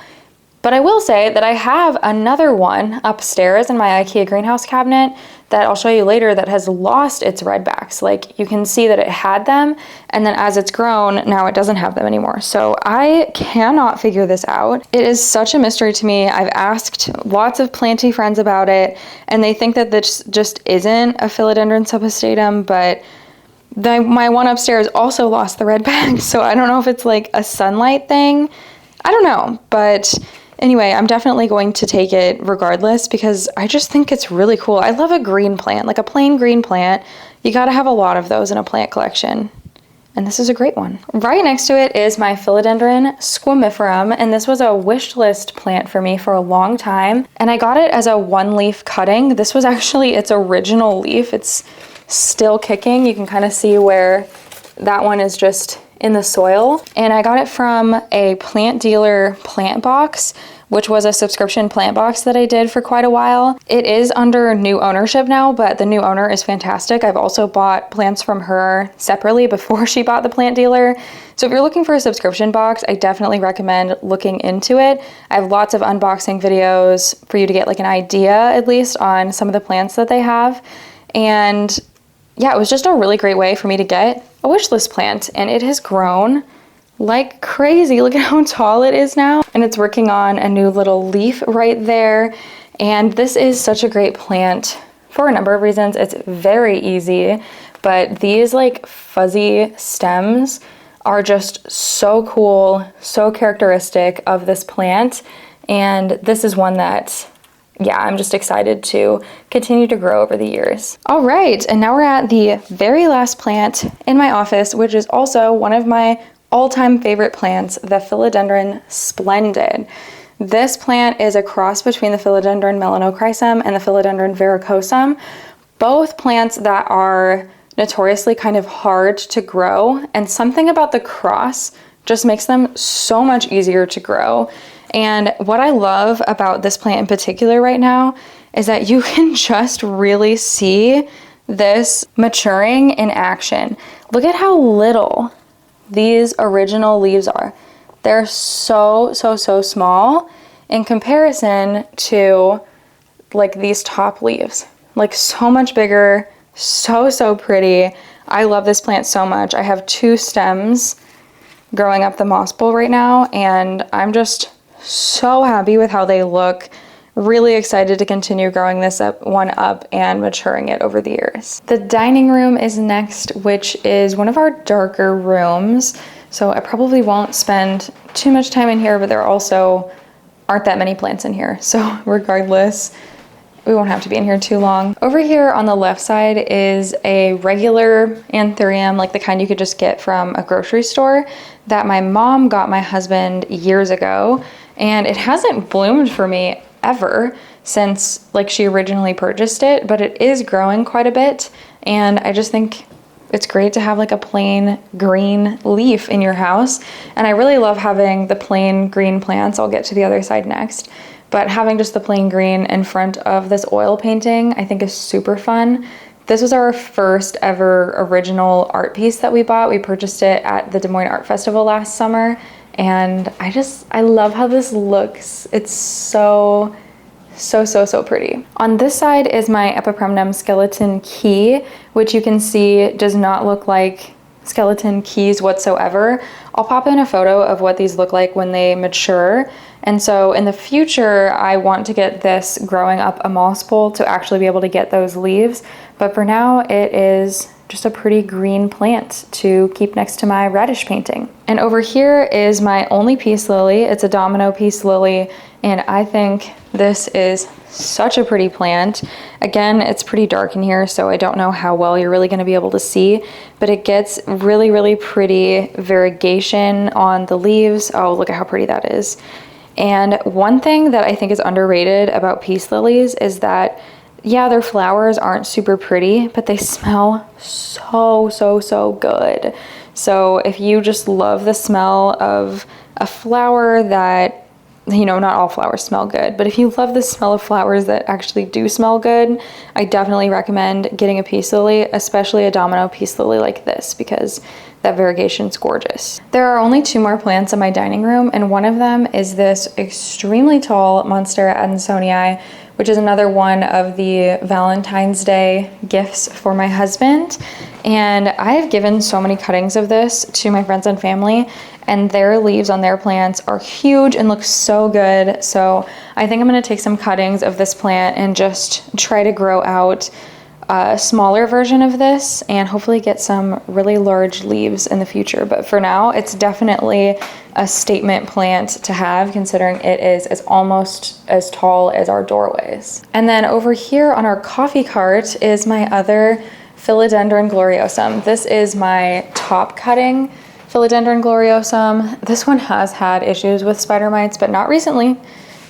But I will say that I have another one upstairs in my IKEA greenhouse cabinet that I'll show you later that has lost its red backs. Like you can see that it had them, and then as it's grown, now it doesn't have them anymore. So I cannot figure this out. It is such a mystery to me. I've asked lots of planty friends about it, and they think that this just isn't a philodendron subhistatum, but my one upstairs also lost the red backs. So I don't know if it's like a sunlight thing. I don't know, but anyway, I'm definitely going to take it regardless because I just think it's really cool. I love a green plant, like a plain green plant. You gotta have a lot of those in a plant collection. And this is a great one. Right next to it is my philodendron squamiferum, and this was a wish list plant for me for a long time. And I got it as a one leaf cutting. This was actually its original leaf. It's still kicking. You can kind of see where that one is just in the soil. And I got it from a plant dealer plant box, which was a subscription plant box that I did for quite a while. It is under new ownership now, but the new owner is fantastic. I've also bought plants from her separately before she bought the plant dealer. So if you're looking for a subscription box, I definitely recommend looking into it. I have lots of unboxing videos for you to get like an idea at least on some of the plants that they have. And yeah, it was just a really great way for me to get a wish list plant, and it has grown like crazy. Look at how tall it is now, and it's working on a new little leaf right there. And this is such a great plant for a number of reasons. It's very easy, but these like fuzzy stems are just so cool, so characteristic of this plant. And this is one that, yeah, I'm just excited to continue to grow over the years. All right, and now we're at the very last plant in my office, which is also one of my all-time favorite plants, the philodendron splendid. This plant is a cross between the philodendron melanochrysum and the philodendron verrucosum, both plants that are notoriously kind of hard to grow, and something about the cross just makes them so much easier to grow. And what I love about this plant in particular right now is that you can just really see this maturing in action. Look at how little these original leaves are. They're so small in comparison to like these top leaves. Like so much bigger, so pretty. I love this plant so much. I have 2 stems growing up the moss bowl right now, and I'm just so happy with how they look. Really excited to continue growing this one up and maturing it over the years. The dining room is next, which is one of our darker rooms. So I probably won't spend too much time in here, but there also aren't that many plants in here. So regardless, we won't have to be in here too long. Over here on the left side is a regular anthurium, like the kind you could just get from a grocery store, that my mom got my husband years ago. And it hasn't bloomed for me ever since like she originally purchased it, but it is growing quite a bit. And I just think it's great to have like a plain green leaf in your house. And I really love having the plain green plants. I'll get to the other side next. But having just the plain green in front of this oil painting, I think is super fun. This was our first ever original art piece that we bought. We purchased it at the Des Moines Art Festival last summer. And I love how this looks. It's so pretty. On this side is my Epipremnum skeleton key, which you can see does not look like skeleton keys whatsoever. I'll pop in a photo of what these look like when they mature. And so in the future, I want to get this growing up a moss bowl to actually be able to get those leaves. But for now, it is just a pretty green plant to keep next to my radish painting. And over here is my only peace lily. It's a domino peace lily, and I think this is such a pretty plant. Again, it's pretty dark in here, so I don't know how well you're really gonna be able to see, but it gets really pretty variegation on the leaves. Oh, look at how pretty that is. And one thing that I think is underrated about peace lilies is that, yeah, their flowers aren't super pretty, but they smell so good. So if you just love the smell of a flower that you know, not all flowers smell good, but if you love the smell of flowers that actually do smell good, I definitely recommend getting a peace lily, especially a domino peace lily like this, because that variegation's gorgeous. There are only 2 more plants in my dining room, and one of them is this extremely tall monstera adansonii, which is another one of the Valentine's Day gifts for my husband. And I have given so many cuttings of this to my friends and family, and their leaves on their plants are huge and look so good. So I think I'm gonna take some cuttings of this plant and just try to grow out a smaller version of this and hopefully get some really large leaves in the future. But for now, it's definitely a statement plant to have, considering it is almost as tall as our doorways. And then over here on our coffee cart is my other philodendron gloriosum. This is my top cutting philodendron gloriosum. This one has had issues with spider mites, but not recently.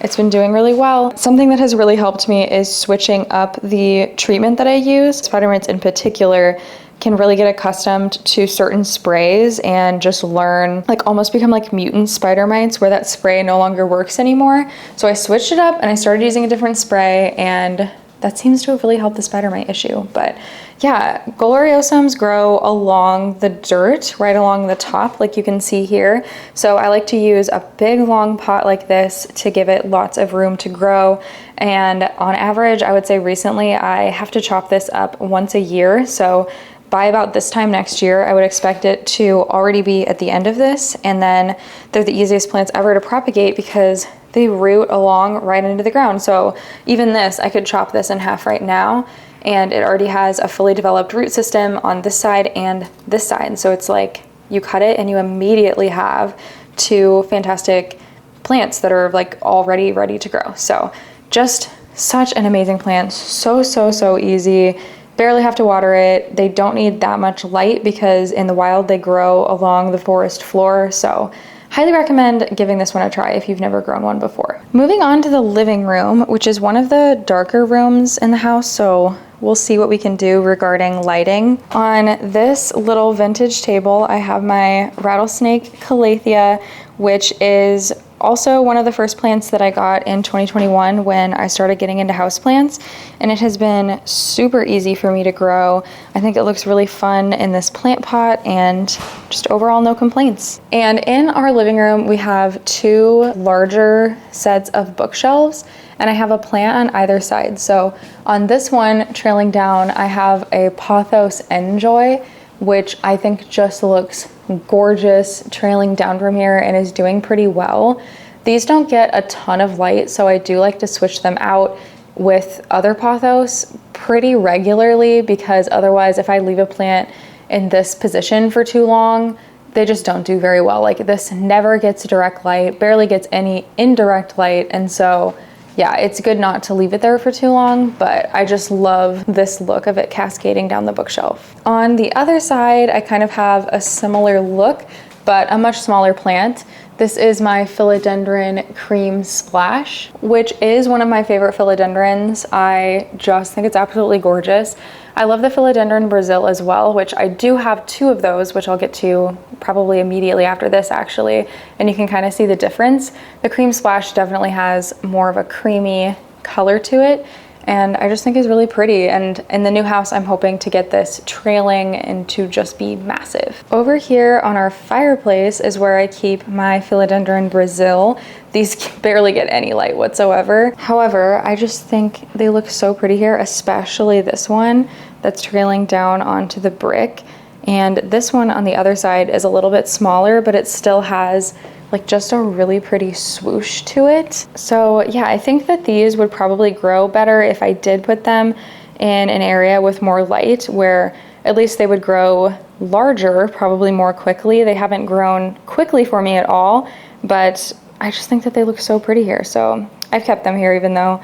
It's been doing really well. Something that has really helped me is switching up the treatment that I use. Spider mites in particular can really get accustomed to certain sprays and just learn, like almost become like mutant spider mites where that spray no longer works anymore. So I switched it up and I started using a different spray, and that seems to have really helped the spider mite issue. But yeah, gloriosums grow along the dirt, right along the top, like you can see here. So I like to use a big long pot like this to give it lots of room to grow. And on average, I would say recently I have to chop this up once a year. So by about this time next year, I would expect it to already be at the end of this. And then they're the easiest plants ever to propagate because they root along right into the ground. So even this, I could chop this in half right now, and it already has a fully developed root system on this side and this side. So it's like you cut it and you immediately have 2 fantastic plants that are like already ready to grow. So just such an amazing plant. So easy. Barely have to water it. They don't need that much light because in the wild they grow along the forest floor. So highly recommend giving this one a try if you've never grown one before. Moving on to the living room, which is one of the darker rooms in the house, so we'll see what we can do regarding lighting. On this little vintage table, I have my rattlesnake calathea, which is also one of the first plants that I got in 2021 when I started getting into houseplants, and it has been super easy for me to grow. I think it looks really fun in this plant pot, and just overall no complaints. And in our living room, we have 2 larger sets of bookshelves, and I have a plant on either side. So on this one, trailing down, I have a pothos enjoy, which I think just looks gorgeous trailing down from here and is doing pretty well. These don't get a ton of light, so I do like to switch them out with other pothos pretty regularly, because otherwise if I leave a plant in this position for too long, they just don't do very well. Like this never gets direct light, barely gets any indirect light, and so yeah, it's good not to leave it there for too long, but I just love this look of it cascading down the bookshelf. On the other side, I kind of have a similar look, but a much smaller plant. This is my philodendron cream splash, which is one of my favorite philodendrons. I just think it's absolutely gorgeous. I love the philodendron Brazil as well, which I do have 2 of those, which I'll get to probably immediately after this actually, and you can kind of see the difference. The cream splash definitely has more of a creamy color to it, and I just think is really pretty. And in the new house, I'm hoping to get this trailing and to just be massive. Over here on our fireplace is where I keep my philodendron Brazil. These barely get any light whatsoever. However, I just think they look so pretty here, especially this one that's trailing down onto the brick. And this one on the other side is a little bit smaller, but it still has like just a really pretty swoosh to it. So yeah, I think that these would probably grow better if I did put them in an area with more light, where at least they would grow larger, probably more quickly. They haven't grown quickly for me at all, but I just think that they look so pretty here. So I've kept them here even though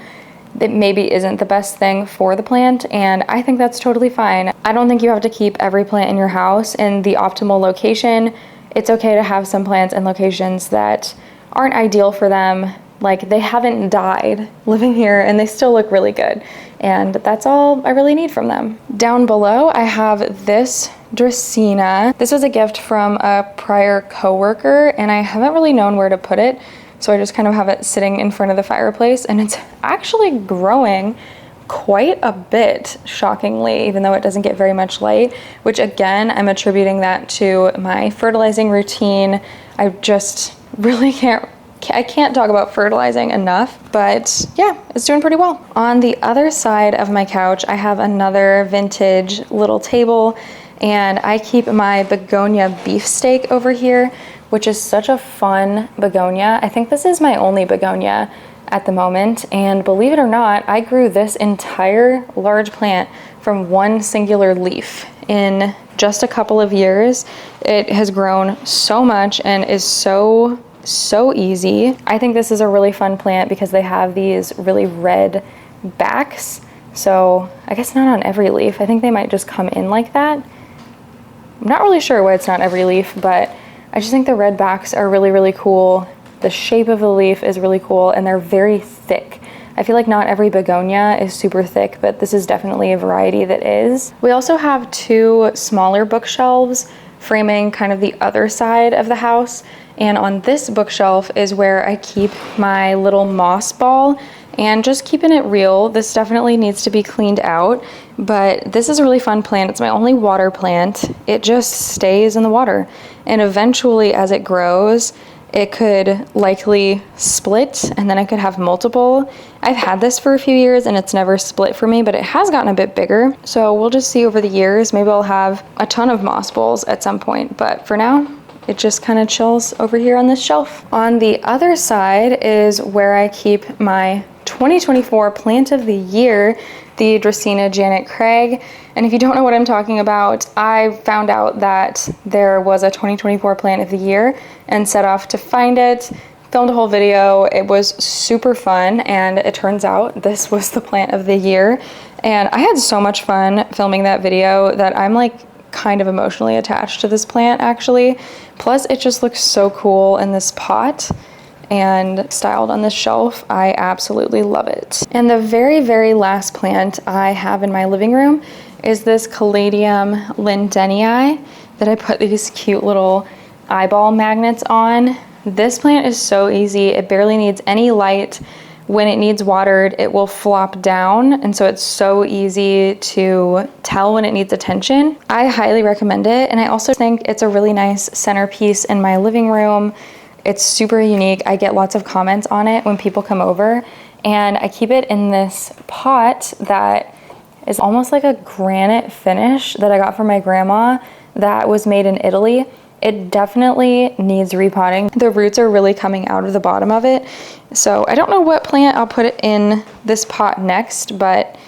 it maybe isn't the best thing for the plant, and I think that's totally fine. I don't think you have to keep every plant in your house in the optimal location. It's okay to have some plants in locations that aren't ideal for them, like they haven't died living here and they still look really good. And that's all I really need from them. Down below, I have this Dracaena. This was a gift from a prior coworker, and I haven't really known where to put it. So I just kind of have it sitting in front of the fireplace, and it's actually growing quite a bit, shockingly, even though it doesn't get very much light, which again, I'm attributing that to my fertilizing routine. I just really I can't talk about fertilizing enough, but yeah, it's doing pretty well. On the other side of my couch, I have another vintage little table, and I keep my begonia beefsteak over here, which is such a fun begonia. I think this is my only begonia at the moment, and believe it or not, I grew this entire large plant from one singular leaf in just a couple of years. It has grown so much and is so easy. I think this is a really fun plant because they have these really red backs. So I guess not on every leaf. I think they might just come in like that. I'm not really sure why it's not every leaf, but I just think the red backs are really, really cool. The shape of the leaf is really cool, and they're very thick. I feel like not every begonia is super thick, but this is definitely a variety that is. We also have two smaller bookshelves framing kind of the other side of the house. And on this bookshelf is where I keep my little moss ball, and just keeping it real, this definitely needs to be cleaned out, but this is a really fun plant. It's my only water plant. It just stays in the water, and eventually as it grows, it could likely split, and then I could have multiple. I've had this for a few years and it's never split for me, but it has gotten a bit bigger. So we'll just see over the years. Maybe I'll have a ton of moss balls at some point, but for now, it just kind of chills over here on this shelf. On the other side is where I keep my 2024 plant of the year, the Dracaena Janet Craig. And if you don't know what I'm talking about, I found out that there was a 2024 plant of the year and set off to find it, filmed a whole video. It was super fun, and it turns out this was the plant of the year. And I had so much fun filming that video that I'm like kind of emotionally attached to this plant actually. Plus it just looks so cool in this pot and styled on this shelf. I absolutely love it. And the very, very last plant I have in my living room is this Caladium lindenii that I put these cute little eyeball magnets on. This plant is so easy. It barely needs any light. When it needs watered, it will flop down, and so it's so easy to tell when it needs attention. I highly recommend it, and I also think it's a really nice centerpiece in my living room. It's super unique. I get lots of comments on it when people come over, and I keep it in this pot that is almost like a granite finish that I got from my grandma that was made in Italy. It definitely needs repotting. The roots are really coming out of the bottom of it. So I don't know what plant I'll put it in this pot next, but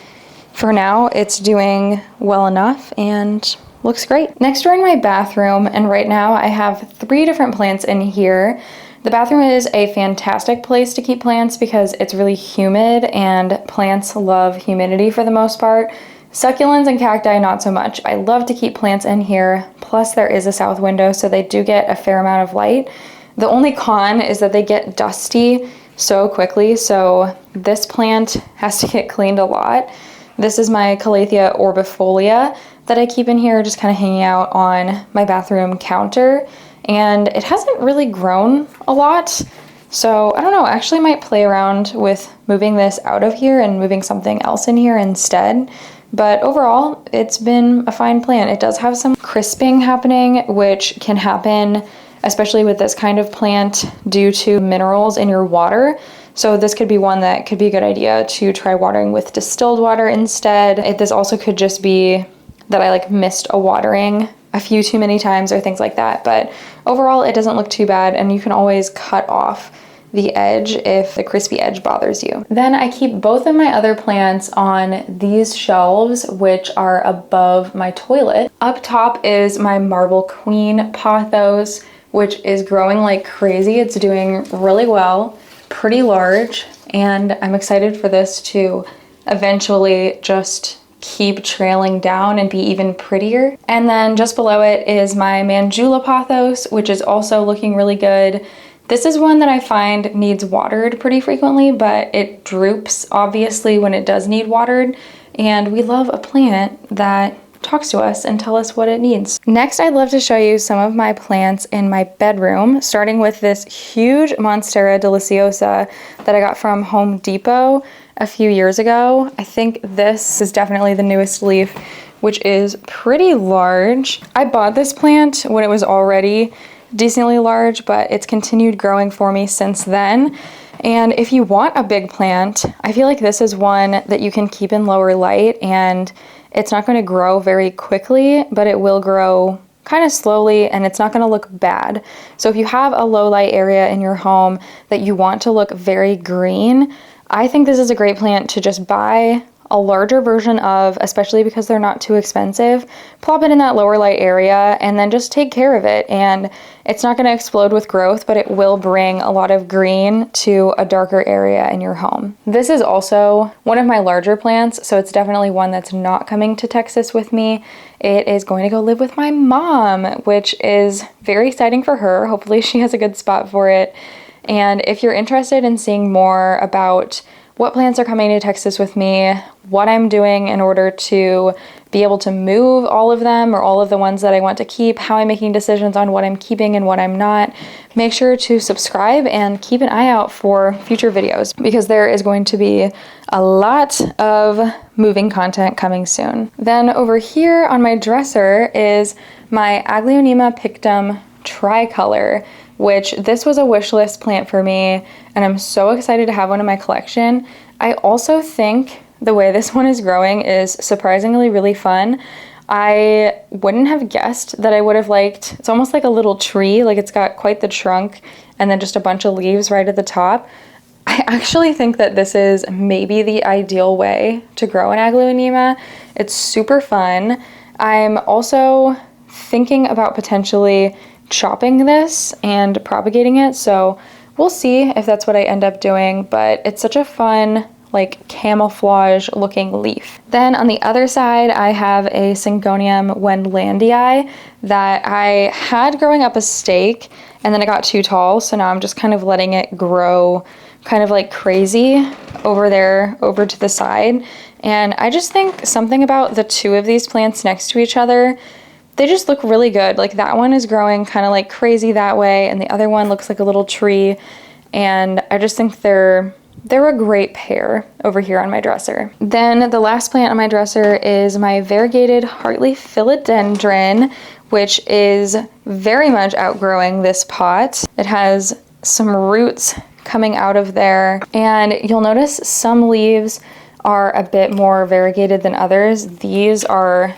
for now it's doing well enough and looks great. Next, we're in my bathroom, and right now I have 3 different plants in here. The bathroom is a fantastic place to keep plants because it's really humid, and plants love humidity for the most part. Succulents and cacti, not so much. I love to keep plants in here, plus there is a south window, so they do get a fair amount of light. The only con is that they get dusty so quickly, so this plant has to get cleaned a lot. This is my Calathea orbifolia that I keep in here, just kind of hanging out on my bathroom counter, and it hasn't really grown a lot. So I don't know, I actually might play around with moving this out of here and moving something else in here instead. But overall, it's been a fine plant. It does have some crisping happening, which can happen, especially with this kind of plant, due to minerals in your water. So this could be one that could be a good idea to try watering with distilled water instead. This also could just be that I like missed a watering a few too many times or things like that. But overall, it doesn't look too bad, and you can always cut off the edge if the crispy edge bothers you. Then I keep both of my other plants on these shelves, which are above my toilet. Up top is my Marble Queen pothos, which is growing like crazy. It's doing really well, pretty large, and I'm excited for this to eventually just keep trailing down and be even prettier. And then just below it is my Manjula pothos, which is also looking really good. This is one that I find needs watered pretty frequently, but it droops obviously when it does need watered. And we love a plant that talks to us and tell us what it needs. Next, I'd love to show you some of my plants in my bedroom, starting with this huge monstera deliciosa that I got from Home Depot a few years ago. I think this is definitely the newest leaf, which is pretty large. I bought this plant when it was already decently large, but it's continued growing for me since then. And if you want a big plant, I feel like this is one that you can keep in lower light, and it's not going to grow very quickly, but it will grow kind of slowly, and it's not going to look bad. So if you have a low light area in your home that you want to look very green, I think this is a great plant to just buy a larger version of, especially because they're not too expensive. Plop it in that lower light area and then just take care of it. And it's not going to explode with growth, but it will bring a lot of green to a darker area in your home. This is also one of my larger plants, so it's definitely one that's not coming to Texas with me. It is going to go live with my mom, which is very exciting for her. Hopefully she has a good spot for it. And if you're interested in seeing more about what plants are coming to Texas with me, what I'm doing in order to be able to move all of them or all of the ones that I want to keep, how I'm making decisions on what I'm keeping and what I'm not, make sure to subscribe and keep an eye out for future videos, because there is going to be a lot of moving content coming soon. Then over here on my dresser is my Aglaonema pictum tricolor, which this was a wish list plant for me, and I'm so excited to have one in my collection. I also think the way this one is growing is surprisingly really fun. I wouldn't have guessed that I would have liked, it's almost like a little tree, like it's got quite the trunk and then just a bunch of leaves right at the top. I actually think that this is maybe the ideal way to grow an Aglaonema. It's super fun. I'm also thinking about potentially chopping this and propagating it, so we'll see if that's what I end up doing, but it's such a fun, like, camouflage looking leaf. Then on the other side, I have a syngonium wendlandii that I had growing up a stake, and then it got too tall, so now I'm just kind of letting it grow kind of like crazy over there, over to the side. And I just think something about the two of these plants next to each other, they just look really good. Like, that one is growing kind of like crazy that way, and the other one looks like a little tree, and I just think they're a great pair over here on my dresser. Then the last plant on my dresser is my variegated heartleaf philodendron, which is very much outgrowing this pot. It has some roots coming out of there, and you'll notice some leaves are a bit more variegated than others. These are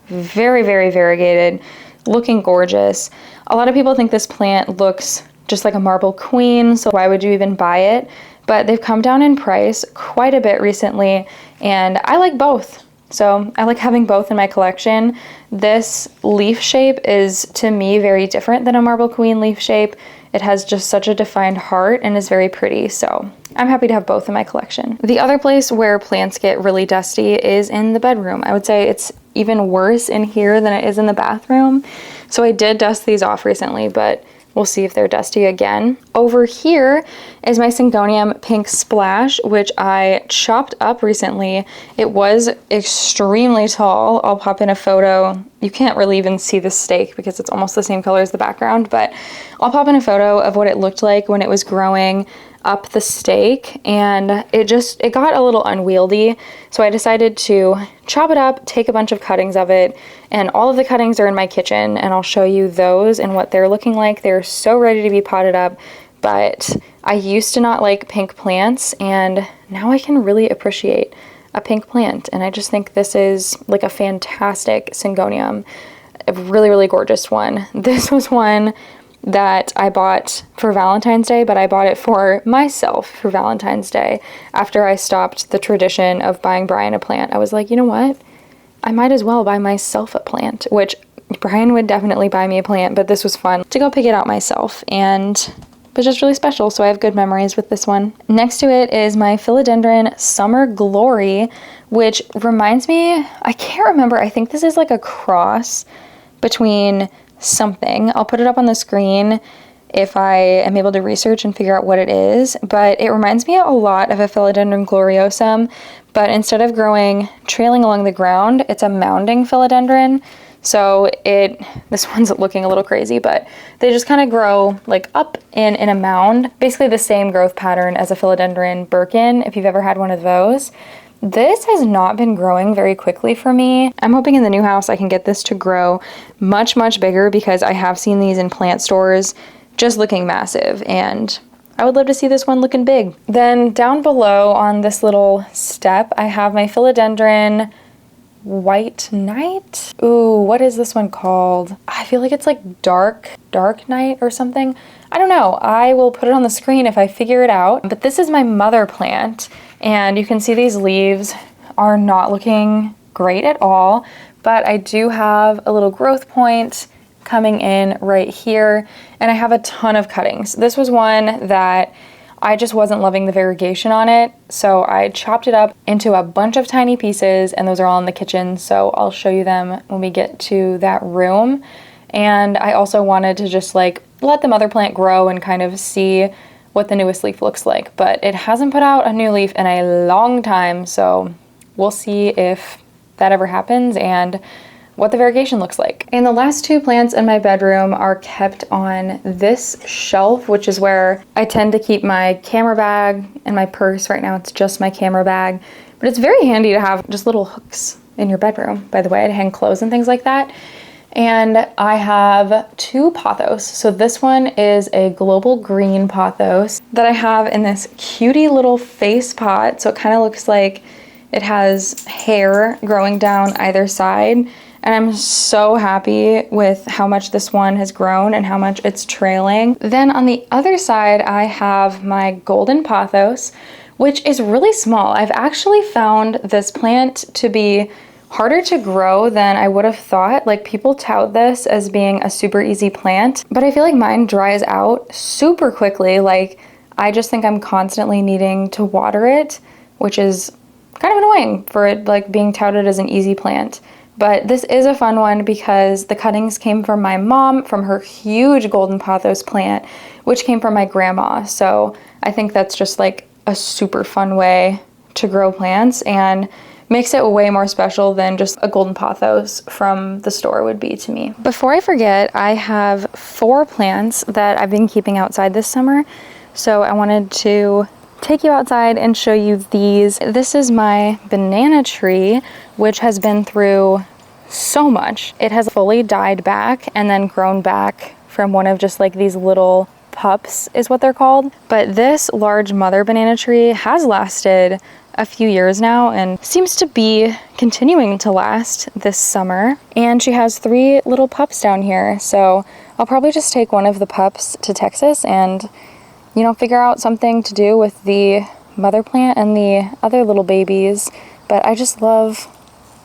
very, very variegated, looking gorgeous. A lot of people think this plant looks just like a marble queen, so why would you even buy it? But they've come down in price quite a bit recently, and I like both. So I like having both in my collection. This leaf shape is, to me, very different than a marble queen leaf shape. It has just such a defined heart and is very pretty, so I'm happy to have both in my collection. The other place where plants get really dusty is in the bedroom. I would say it's even worse in here than it is in the bathroom. So I did dust these off recently, but we'll see if they're dusty again. Over here is my syngonium pink splash, which I chopped up recently. It was extremely tall. I'll pop in a photo. You can't really even see the stake because it's almost the same color as the background, but I'll pop in a photo of what it looked like when it was growing up the stake, and it got a little unwieldy, so I decided to chop it up, take a bunch of cuttings of it, and all of the cuttings are in my kitchen, and I'll show you those and what they're looking like. They're so ready to be potted up, but I used to not like pink plants, and now I can really appreciate a pink plant, and I just think this is like a fantastic syngonium, a really, really gorgeous one. This was one that I bought for Valentine's Day, but I bought it for myself for Valentine's Day after I stopped the tradition of buying Brian a plant. I was like, you know what? I might as well buy myself a plant, which Brian would definitely buy me a plant, but this was fun to go pick it out myself, and it was just really special, so I have good memories with this one. Next to it is my philodendron Summer Glory, which reminds me, I can't remember, I think this is like a cross between something. I'll put it up on the screen, if I am able to research and figure out what it is, but it reminds me a lot of a philodendron gloriosum, but instead of growing trailing along the ground, it's a mounding philodendron. So this one's looking a little crazy, but they just kind of grow like up in a mound, basically the same growth pattern as a philodendron Birkin, if you've ever had one of those. This has not been growing very quickly for me. I'm hoping in the new house I can get this to grow much, much bigger, because I have seen these in plant stores just looking massive, and I would love to see this one looking big. Then down below on this little step, I have my philodendron White Knight. Ooh, what is this one called? I feel like it's like Dark Night or something. I don't know. I will put it on the screen if I figure it out. But this is my mother plant, and you can see these leaves are not looking great at all, but I do have a little growth point coming in right here, and I have a ton of cuttings. This was one that I just wasn't loving the variegation on it, so I chopped it up into a bunch of tiny pieces, and those are all in the kitchen, so I'll show you them when we get to that room. And I also wanted to just like let the mother plant grow and kind of see what the newest leaf looks like, but it hasn't put out a new leaf in a long time, so we'll see if that ever happens and what the variegation looks like. And the last two plants in my bedroom are kept on this shelf, which is where I tend to keep my camera bag and my purse. Right now it's just my camera bag, but it's very handy to have just little hooks in your bedroom, by the way, to hang clothes and things like that. And I have two pothos. So this one is a global green pothos that I have in this cutie little face pot. So it kind of looks like it has hair growing down either side. And I'm so happy with how much this one has grown and how much it's trailing. Then on the other side, I have my golden pothos, which is really small. I've actually found this plant to be harder to grow than I would have thought. Like, people tout this as being a super easy plant, but I feel like mine dries out super quickly. Like, I just think I'm constantly needing to water it, which is kind of annoying for it like being touted as an easy plant. But this is a fun one because the cuttings came from my mom from her huge golden pothos plant, which came from my grandma. So I think that's just like a super fun way to grow plants and makes it way more special than just a golden pothos from the store would be to me. Before I forget, I have 4 plants that I've been keeping outside this summer. So I wanted to take you outside and show you these. This is my banana tree, which has been through so much. It has fully died back and then grown back from one of just like these little pups is what they're called. But this large mother banana tree has lasted a few years now and seems to be continuing to last this summer. And she has 3 little pups down here. So I'll probably just take one of the pups to Texas and, you know, figure out something to do with the mother plant and the other little babies. But I just love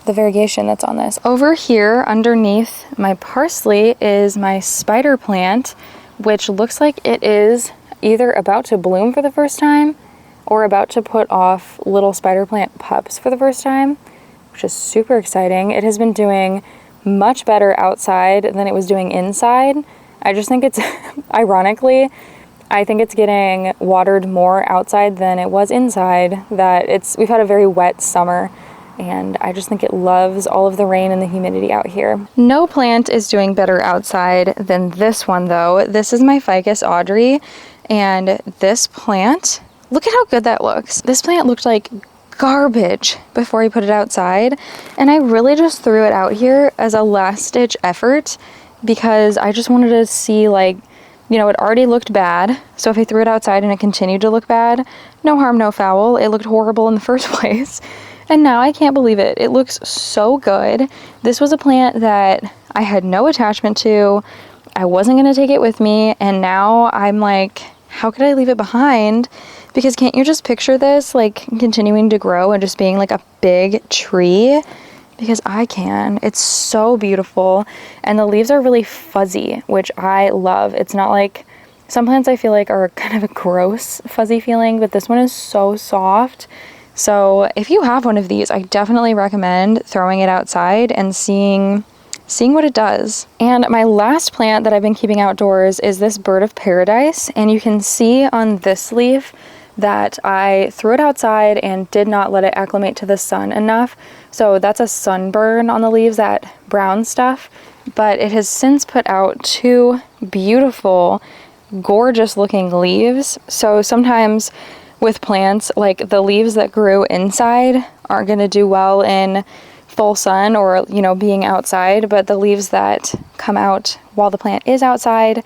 the variegation that's on this. Over here underneath my parsley is my spider plant, which looks like it is either about to bloom for the first time or about to put off little spider plant pups for the first time, which is super exciting. It has been doing much better outside than it was doing inside. I just think it's, ironically, I think it's getting watered more outside than it was inside. We've had a very wet summer, and I just think it loves all of the rain and the humidity out here. No plant is doing better outside than this one though. This is my ficus Audrey, and this plant, look at how good that looks. This plant looked like garbage before I put it outside, and I really just threw it out here as a last ditch effort because I just wanted to see, like, you know, it already looked bad, so if I threw it outside and it continued to look bad, no harm, no foul. It looked horrible in the first place. And now I can't believe it. It looks so good. This was a plant that I had no attachment to. I wasn't going to take it with me. And now I'm like, how could I leave it behind? Because can't you just picture this like continuing to grow and just being like a big tree? Because I can. It's so beautiful. And the leaves are really fuzzy, which I love. It's not like some plants I feel like are kind of a gross fuzzy feeling, but this one is so soft. So if you have one of these, I definitely recommend throwing it outside and seeing seeing what it does. And my last plant that I've been keeping outdoors is this bird of paradise, and you can see on this leaf that I threw it outside and did not let it acclimate to the sun enough. So that's a sunburn on the leaves, that brown stuff. But it has since put out 2 beautiful, gorgeous looking leaves. So sometimes with plants, like the leaves that grew inside aren't going to do well in full sun or, you know, being outside, but the leaves that come out while the plant is outside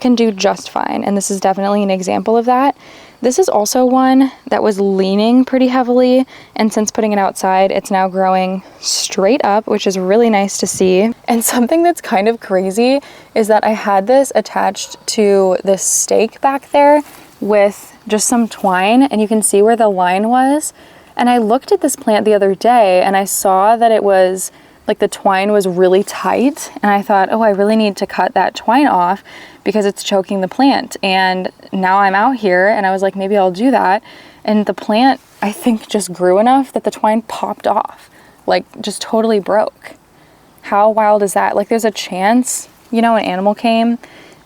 can do just fine. And this is definitely an example of that. This is also one that was leaning pretty heavily, and since putting it outside, it's now growing straight up, which is really nice to see. And something that's kind of crazy is that I had this attached to this stake back there with just some twine, and you can see where the line was. And I looked at this plant the other day and I saw that it was like the twine was really tight, and I thought, oh, I really need to cut that twine off because it's choking the plant. And now I'm out here and I was like, maybe I'll do that. And the plant, I think, just grew enough that the twine popped off, like just totally broke. How wild is that? Like, there's a chance, you know, an animal came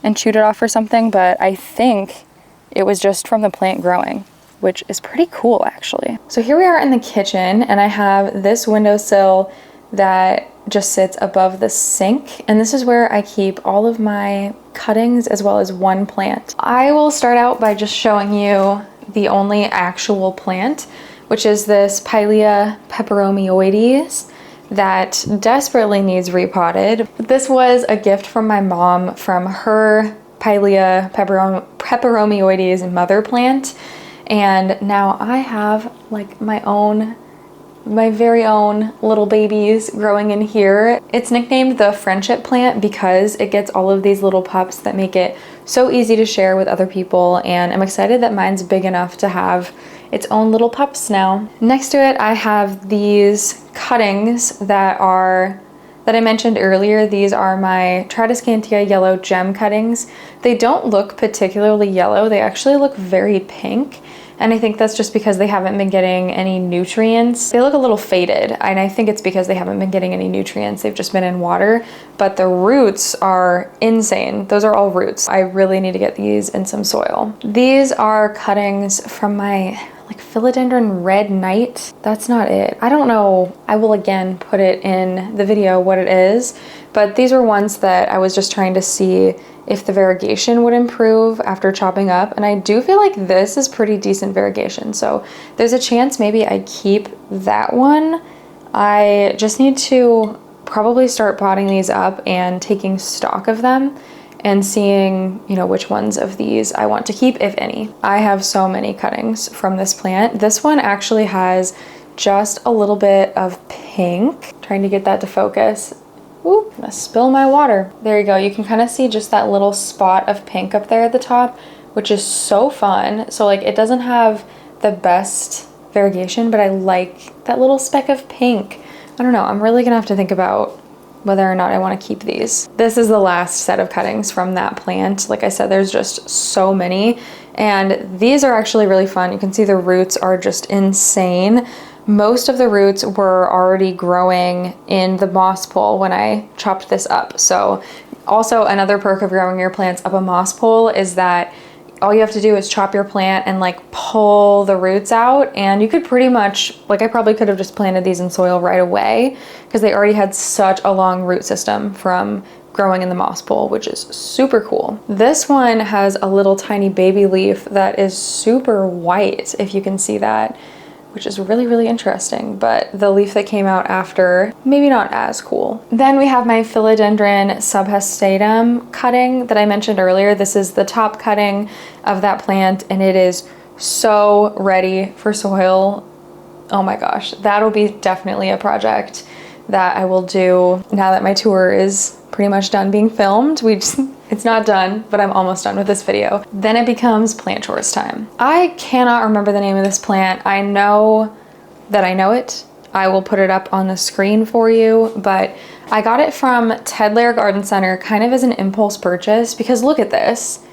and chewed it off or something, but I think it was just from the plant growing, which is pretty cool actually. So here we are in the kitchen, and I have this windowsill that just sits above the sink, and this is where I keep all of my cuttings as well as one plant. I will start out by just showing you the only actual plant, which is this Pilea peperomioides that desperately needs repotted. This was a gift from my mom from her Pilea peperomioides mother plant, and now I have like my very own little babies growing in here. It's nicknamed the friendship plant because it gets all of these little pups that make it so easy to share with other people, and I'm excited that mine's big enough to have its own little pups now. Next to it, I have these cuttings that I mentioned earlier. These are my Tradescantia yellow gem cuttings. They don't look particularly yellow, they actually look very pink. And I think that's just because they haven't been getting any nutrients. They look a little faded, and I think it's because they haven't been getting any nutrients. They've just been in water, but the roots are insane. Those are all roots. I really need to get these in some soil. These are cuttings from my philodendron red night. That's not it. I don't know. I will again put it in the video what it is, but these were ones that I was just trying to see if the variegation would improve after chopping up, and I do feel like this is pretty decent variegation, so there's a chance maybe I keep that one. I just need to probably start potting these up and taking stock of them and seeing, you know, which ones of these I want to keep, if any. I have so many cuttings from this plant. This one actually has just a little bit of pink. Trying to get that to focus. Oop, I'm gonna spill my water. There you go. You can kind of see just that little spot of pink up there at the top, which is so fun. So like, it doesn't have the best variegation, but I like that little speck of pink. I don't know. I'm really gonna have to think about whether or not I want to keep these. This is the last set of cuttings from that plant. Like I said, there's just so many, and these are actually really fun. You can see the roots are just insane. Most of the roots were already growing in the moss pole when I chopped this up. So also another perk of growing your plants up a moss pole is that all you have to do is chop your plant and like pull the roots out, and you could pretty much, like, I probably could have just planted these in soil right away because they already had such a long root system from growing in the moss pole, which is super cool. This one has a little tiny baby leaf that is super white, if you can see that, which is really, really interesting, but the leaf that came out after, maybe not as cool. Then we have my philodendron subhestatum cutting that I mentioned earlier. This is the top cutting of that plant, and it is so ready for soil. Oh my gosh, that'll be definitely a project that I will do now that my tour is pretty much done being filmed. It's not done, but I'm almost done with this video. Then it becomes plant chores time. I cannot remember the name of this plant. I know that I know it. I will put it up on the screen for you, but I got it from Ted Lair Garden Center kind of as an impulse purchase because look at this.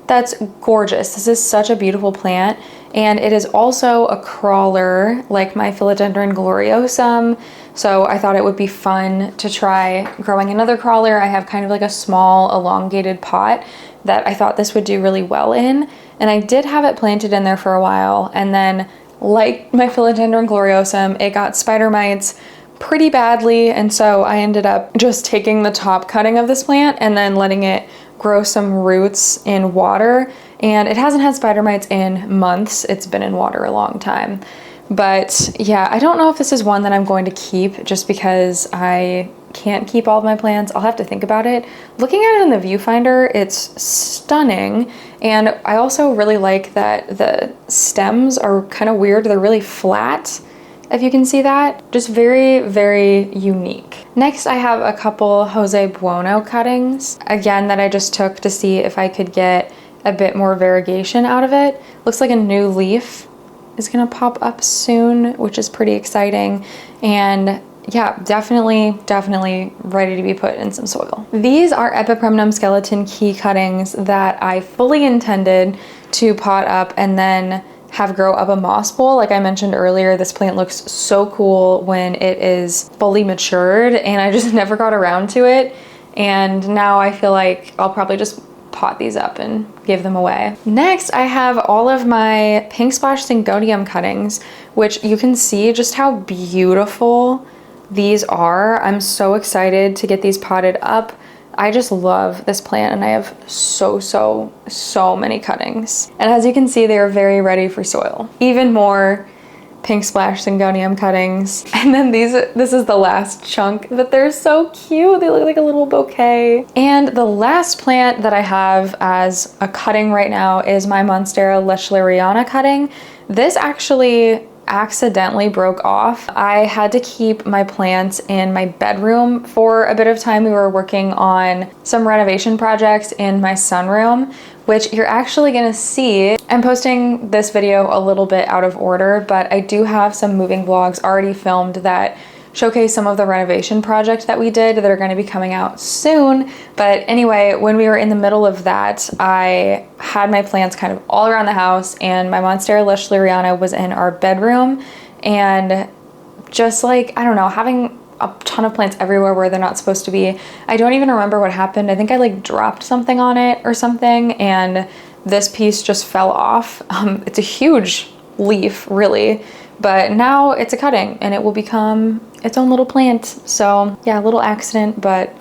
That's gorgeous. This is such a beautiful plant, and it is also a crawler like my philodendron gloriosum. So I thought it would be fun to try growing another crawler. I have kind of like a small elongated pot that I thought this would do really well in. And I did have it planted in there for a while. And then like my philodendron gloriosum, it got spider mites pretty badly. And so I ended up just taking the top cutting of this plant and then letting it grow some roots in water. And it hasn't had spider mites in months. It's been in water a long time. But yeah, I don't know if this is one that I'm going to keep just because I can't keep all of my plants. I'll have to think about it. Looking at it in the viewfinder, it's stunning. And I also really like that the stems are kind of weird. They're really flat, if you can see that. Just very, very unique. Next, I have a couple Jose Bueno cuttings, again, that I just took to see if I could get a bit more variegation out of it. Looks like a new leaf is gonna pop up soon, which is pretty exciting. And yeah, definitely ready to be put in some soil. These are Epipremnum skeleton key cuttings that I fully intended to pot up and then have grow up a moss bowl. Like I mentioned earlier, this plant looks so cool when it is fully matured, and I just never got around to it. And now I feel like I'll probably just pot these up and give them away. Next, I have all of my Pink Splash Syngonium cuttings, which you can see just how beautiful these are. I'm so excited to get these potted up. I just love this plant, and I have so many cuttings. And as you can see, they are very ready for soil. Even more Pink Splash Syngonium cuttings. And then this is the last chunk, but they're so cute. They look like a little bouquet. And the last plant that I have as a cutting right now is my monstera lechleriana cutting. This actually accidentally broke off. I had to keep my plants in my bedroom for a bit of time. We were working on some renovation projects in my sunroom, which you're actually gonna see. I'm posting this video a little bit out of order, but I do have some moving vlogs already filmed that showcase some of the renovation projects that we did that are going to be coming out soon. But anyway, when we were in the middle of that, I had my plants kind of all around the house, and my monstera lechleriana was in our bedroom. And just like, I don't know, having a ton of plants everywhere where they're not supposed to be, I don't even remember what happened. I think I like dropped something on it or something, and this piece just fell off. It's a huge leaf, really, but now it's a cutting and it will become its own little plant. So yeah, a little accident, but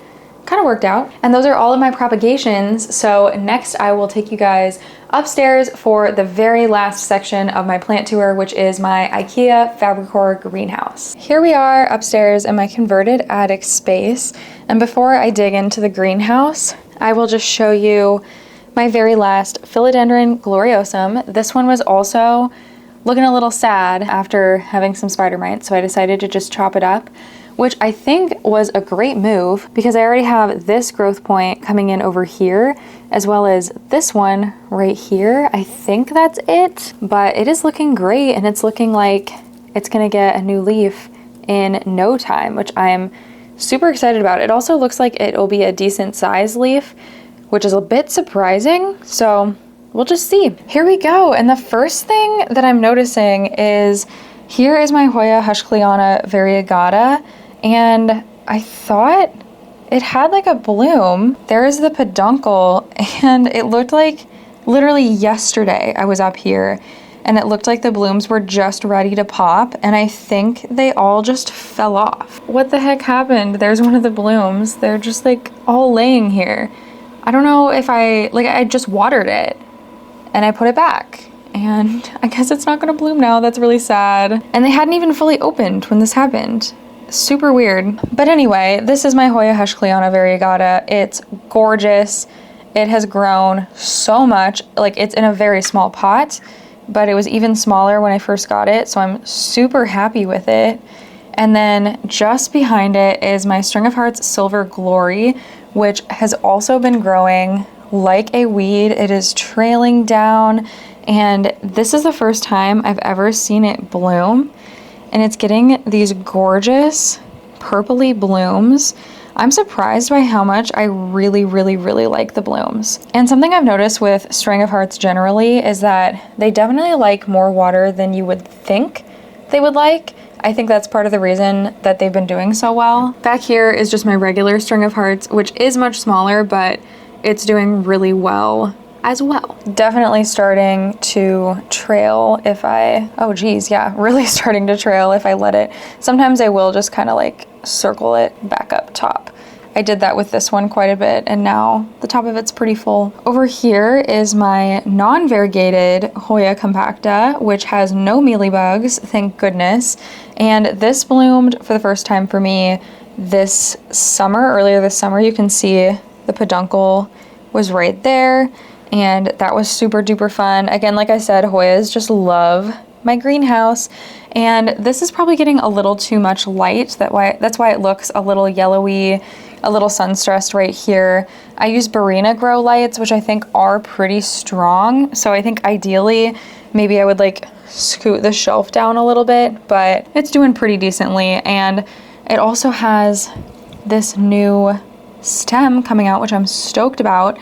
kind of worked out. And those are all of my propagations. So next I will take you guys upstairs for the very last section of my plant tour, which is my IKEA fabrikor greenhouse. Here we are upstairs in my converted attic space. And before I dig into the greenhouse, I will just show you my very last philodendron gloriosum. This one was also looking a little sad after having some spider mites, so I decided to just chop it up, which I think was a great move because I already have this growth point coming in over here, as well as this one right here. I think that's it, but it is looking great, and it's looking like it's gonna get a new leaf in no time, which I'm super excited about. It also looks like it'll be a decent size leaf, which is a bit surprising, so we'll just see. Here we go. And the first thing that I'm noticing is here is my Hoya Hushkliana variegata, and I thought it had like a bloom. There is the peduncle, and it looked like literally yesterday I was up here and it looked like the blooms were just ready to pop, and I think they all just fell off. What the heck happened? There's one of the blooms. They're just like all laying here. I don't know if I just watered it and I put it back, and I guess it's not gonna bloom now. That's really sad. And they hadn't even fully opened when this happened. Super weird. But anyway, this is my Hoya Hushkliana variegata. It's gorgeous. It has grown so much. Like, it's in a very small pot, but it was even smaller when I first got it, so I'm super happy with it. And then just behind it is my String of Hearts Silver Glory, which has also been growing like a weed. It is trailing down, and this is the first time I've ever seen it bloom, and it's getting these gorgeous purpley blooms. I'm surprised by how much I really like the blooms. And something I've noticed with String of Hearts generally is that they definitely like more water than you would think they would like. I think that's part of the reason that they've been doing so well. Back here is just my regular string of hearts, which is much smaller, but it's doing really well as well. Definitely starting to trail if I, oh geez, yeah, really starting to trail if I let it. Sometimes I will just kind of like circle it back up top. I did that with this one quite a bit, and now the top of it's pretty full. Over here is my non-variegated Hoya compacta, which has no mealybugs, thank goodness. And this bloomed for the first time for me this summer, earlier this summer. You can see the peduncle was right there, and that was super duper fun. Again, like I said, Hoyas just love my greenhouse, and this is probably getting a little too much light. That's why it looks a little yellowy, a little sun stressed right here. I use Barina grow lights, which I think are pretty strong, so I think ideally maybe I would like scoot the shelf down a little bit, but it's doing pretty decently. And it also has this new stem coming out, which I'm stoked about.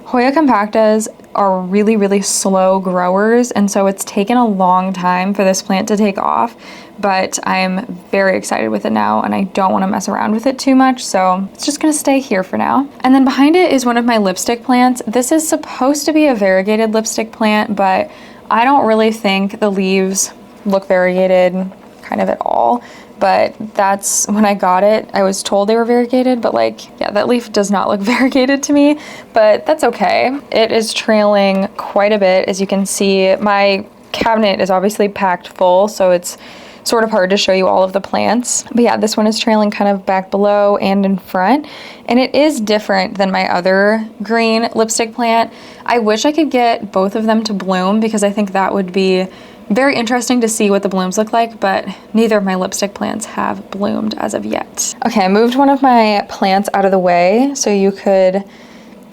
Hoya compactas are really, really slow growers, and so it's taken a long time for this plant to take off, but I'm very excited with it now, and I don't want to mess around with it too much, so it's just gonna stay here for now. And then behind it is one of my lipstick plants. This is supposed to be a variegated lipstick plant, but I don't really think the leaves look variegated kind of at all. But that's when I got it. I was told they were variegated, but like, yeah, that leaf does not look variegated to me, but that's okay. It is trailing quite a bit. As you can see, my cabinet is obviously packed full, so it's sort of hard to show you all of the plants. But yeah, this one is trailing kind of back below and in front, and it is different than my other green lipstick plant. I wish I could get both of them to bloom, because I think that would be very interesting to see what the blooms look like, but neither of my lipstick plants have bloomed as of yet. Okay, I moved one of my plants out of the way so you could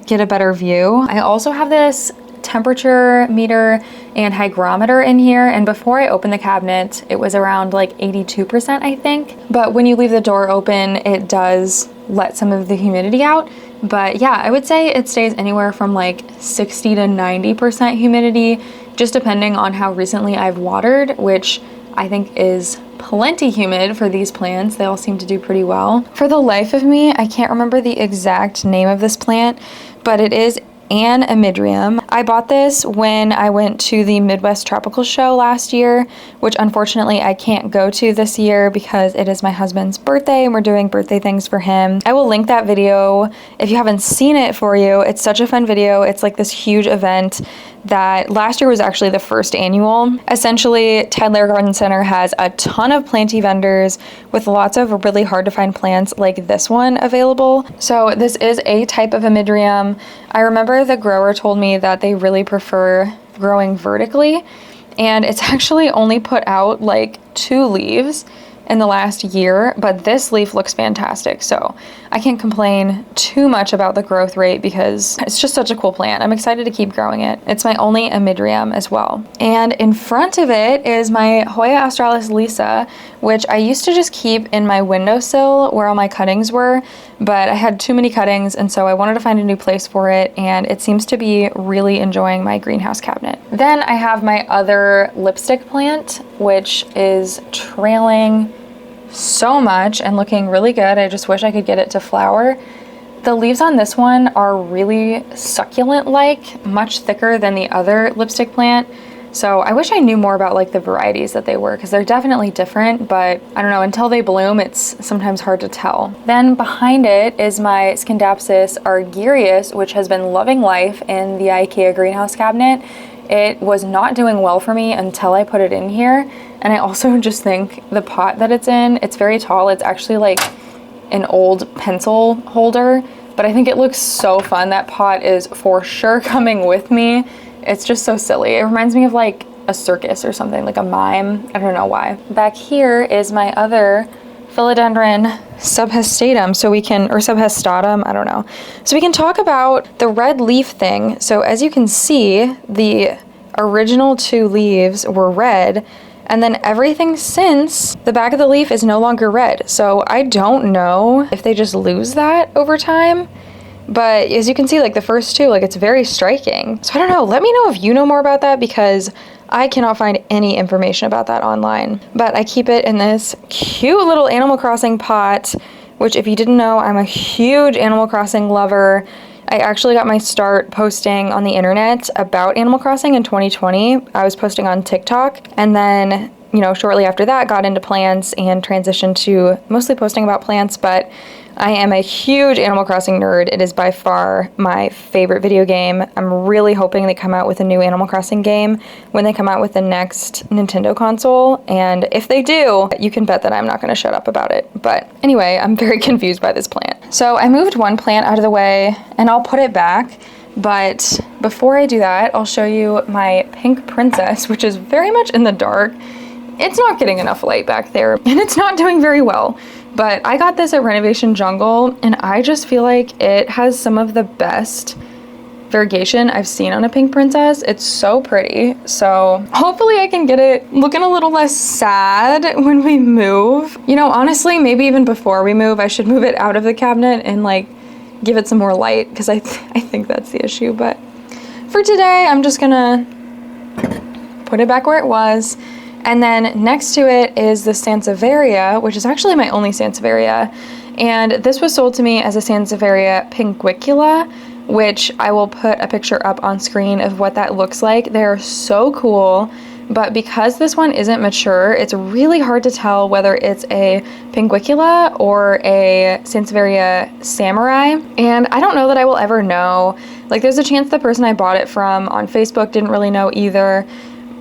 get a better view. I also have this temperature meter and hygrometer in here, and before I opened the cabinet, it was around like 82%, I think. But when you leave the door open, it does let some of the humidity out. But yeah, I would say it stays anywhere from like 60 to 90% humidity, just depending on how recently I've watered, which I think is plenty humid for these plants. They all seem to do pretty well. For the life of me, I can't remember the exact name of this plant, but it is anthurium. I bought this when I went to the Midwest Tropical Show last year, which unfortunately I can't go to this year because it is my husband's birthday and we're doing birthday things for him. I will link that video if you haven't seen it for you. It's such a fun video. It's like this huge event that last year was actually the first annual. Essentially, Tyler Garden Center has a ton of planty vendors with lots of really hard to find plants like this one available. So this is a type of anthurium. I remember the grower told me that they really prefer growing vertically, and it's actually only put out like 2 leaves in the last year, but this leaf looks fantastic, so I can't complain too much about the growth rate because it's just such a cool plant. I'm excited to keep growing it. It's my only anthurium as well. And in front of it is my Hoya australis lisa, which I used to just keep in my windowsill where all my cuttings were, but I had too many cuttings, and so I wanted to find a new place for it, and it seems to be really enjoying my greenhouse cabinet. Then I have my other lipstick plant, which is trailing so much and looking really good. I just wish I could get it to flower. The leaves on this one are really succulent-like, much thicker than the other lipstick plant. So I wish I knew more about like the varieties that they were, because they're definitely different, but I don't know, until they bloom, it's sometimes hard to tell. Then behind it is my Scindapsus argyrius, which has been loving life in the IKEA greenhouse cabinet. It was not doing well for me until I put it in here. And I also just think the pot that it's in, it's very tall. It's actually like an old pencil holder, but I think it looks so fun. That pot is for sure coming with me. It's just so silly. It reminds me of like a circus or something, like a mime. I don't know why. Back here is my other philodendron subhestatum, or subhestatum, I don't know. So we can talk about the red leaf thing. So as you can see, the original 2 leaves were red, and then everything since the back of the leaf is no longer red. So I don't know if they just lose that over time, but as you can see, like the first 2, like it's very striking. So I don't know, let me know if you know more about that, because I cannot find any information about that online, but I keep it in this cute little Animal Crossing pot, which if you didn't know, I'm a huge Animal Crossing lover. I actually got my start posting on the internet about Animal Crossing in 2020. I was posting on TikTok, and then, you know, shortly after that got into plants and transitioned to mostly posting about plants, but I am a huge Animal Crossing nerd. It is by far my favorite video game. I'm really hoping they come out with a new Animal Crossing game when they come out with the next Nintendo console, and if they do, you can bet that I'm not going to shut up about it. But anyway, I'm very confused by this plant. So I moved one plant out of the way, and I'll put it back, but before I do that, I'll show you my pink princess, which is very much in the dark. It's not getting enough light back there, and it's not doing very well. But I got this at Renovation Jungle, and I just feel like it has some of the best variegation I've seen on a pink princess. It's so pretty. So hopefully I can get it looking a little less sad when we move. You know, honestly, maybe even before we move, I should move it out of the cabinet and like give it some more light, because I think that's the issue. But for today, I'm just gonna put it back where it was. And then next to it is the Sansevieria, which is actually my only Sansevieria. And this was sold to me as a Sansevieria pinguicula, which I will put a picture up on screen of what that looks like. They're so cool, but because this one isn't mature, it's really hard to tell whether it's a pinguicula or a Sansevieria samurai. And I don't know that I will ever know. Like, there's a chance the person I bought it from on Facebook didn't really know either.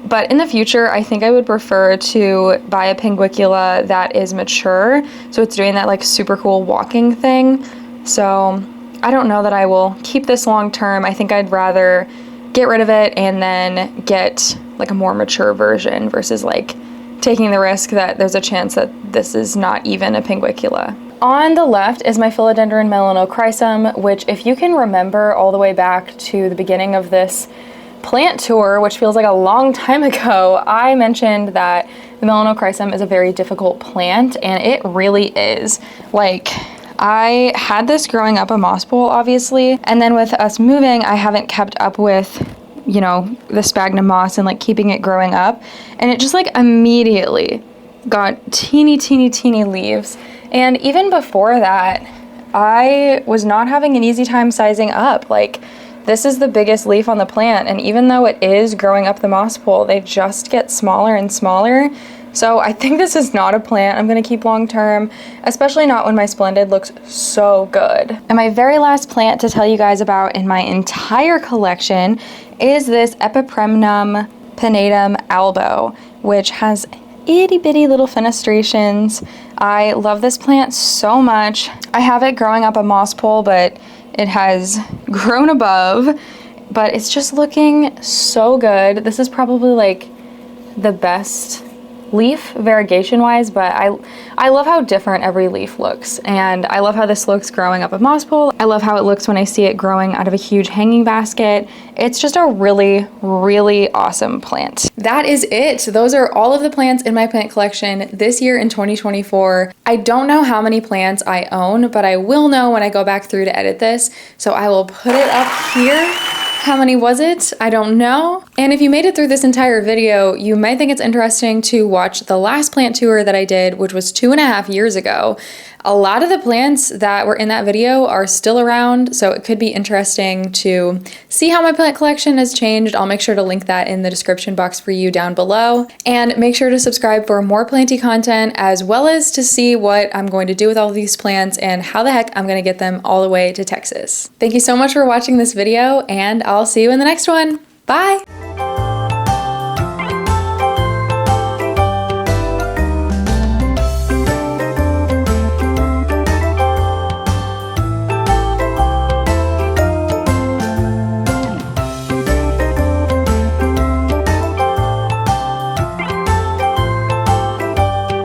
But in the future, I think I would prefer to buy a pinguicula that is mature, so it's doing that like super cool walking thing. So I don't know that I will keep this long term. I think I'd rather get rid of it and then get like a more mature version versus like taking the risk that there's a chance that this is not even a pinguicula. On the left is my philodendron melanochrysum, which, if you can remember all the way back to the beginning of this plant tour, which feels like a long time ago, I mentioned that the melanochrysum is a very difficult plant, and it really is. Like, I had this growing up a moss bowl, obviously, and then with us moving, I haven't kept up with, you know, the sphagnum moss and like keeping it growing up, and it just like immediately got teeny leaves. And even before that, I was not having an easy time sizing up. Like, this is the biggest leaf on the plant, and even though it is growing up the moss pole, they just get smaller and smaller. So I think this is not a plant I'm going to keep long term, especially not when my Splendid looks so good. And my very last plant to tell you guys about in my entire collection is this Epipremnum pinnatum albo, which has itty bitty little fenestrations. I love this plant so much. I have it growing up a moss pole, but it has grown above, but it's just looking so good. This is probably like the best leaf variegation wise, but I love how different every leaf looks, and I love how this looks growing up a moss pole. I love how it looks when I see it growing out of a huge hanging basket. It's just a really awesome plant. That is it. Those are all of the plants in my plant collection this year in 2024. I don't know how many plants I own, but I will know when I go back through to edit this, so I will put it up here. How many was it? I don't know. And if you made it through this entire video, you might think it's interesting to watch the last plant tour that I did, which was 2.5 years ago. A lot of the plants that were in that video are still around, so it could be interesting to see how my plant collection has changed. I'll make sure to link that in the description box for you down below. And make sure to subscribe for more planty content, as well as to see what I'm going to do with all of these plants and how the heck I'm going to get them all the way to Texas. Thank you so much for watching this video, and I'll see you in the next one. Bye!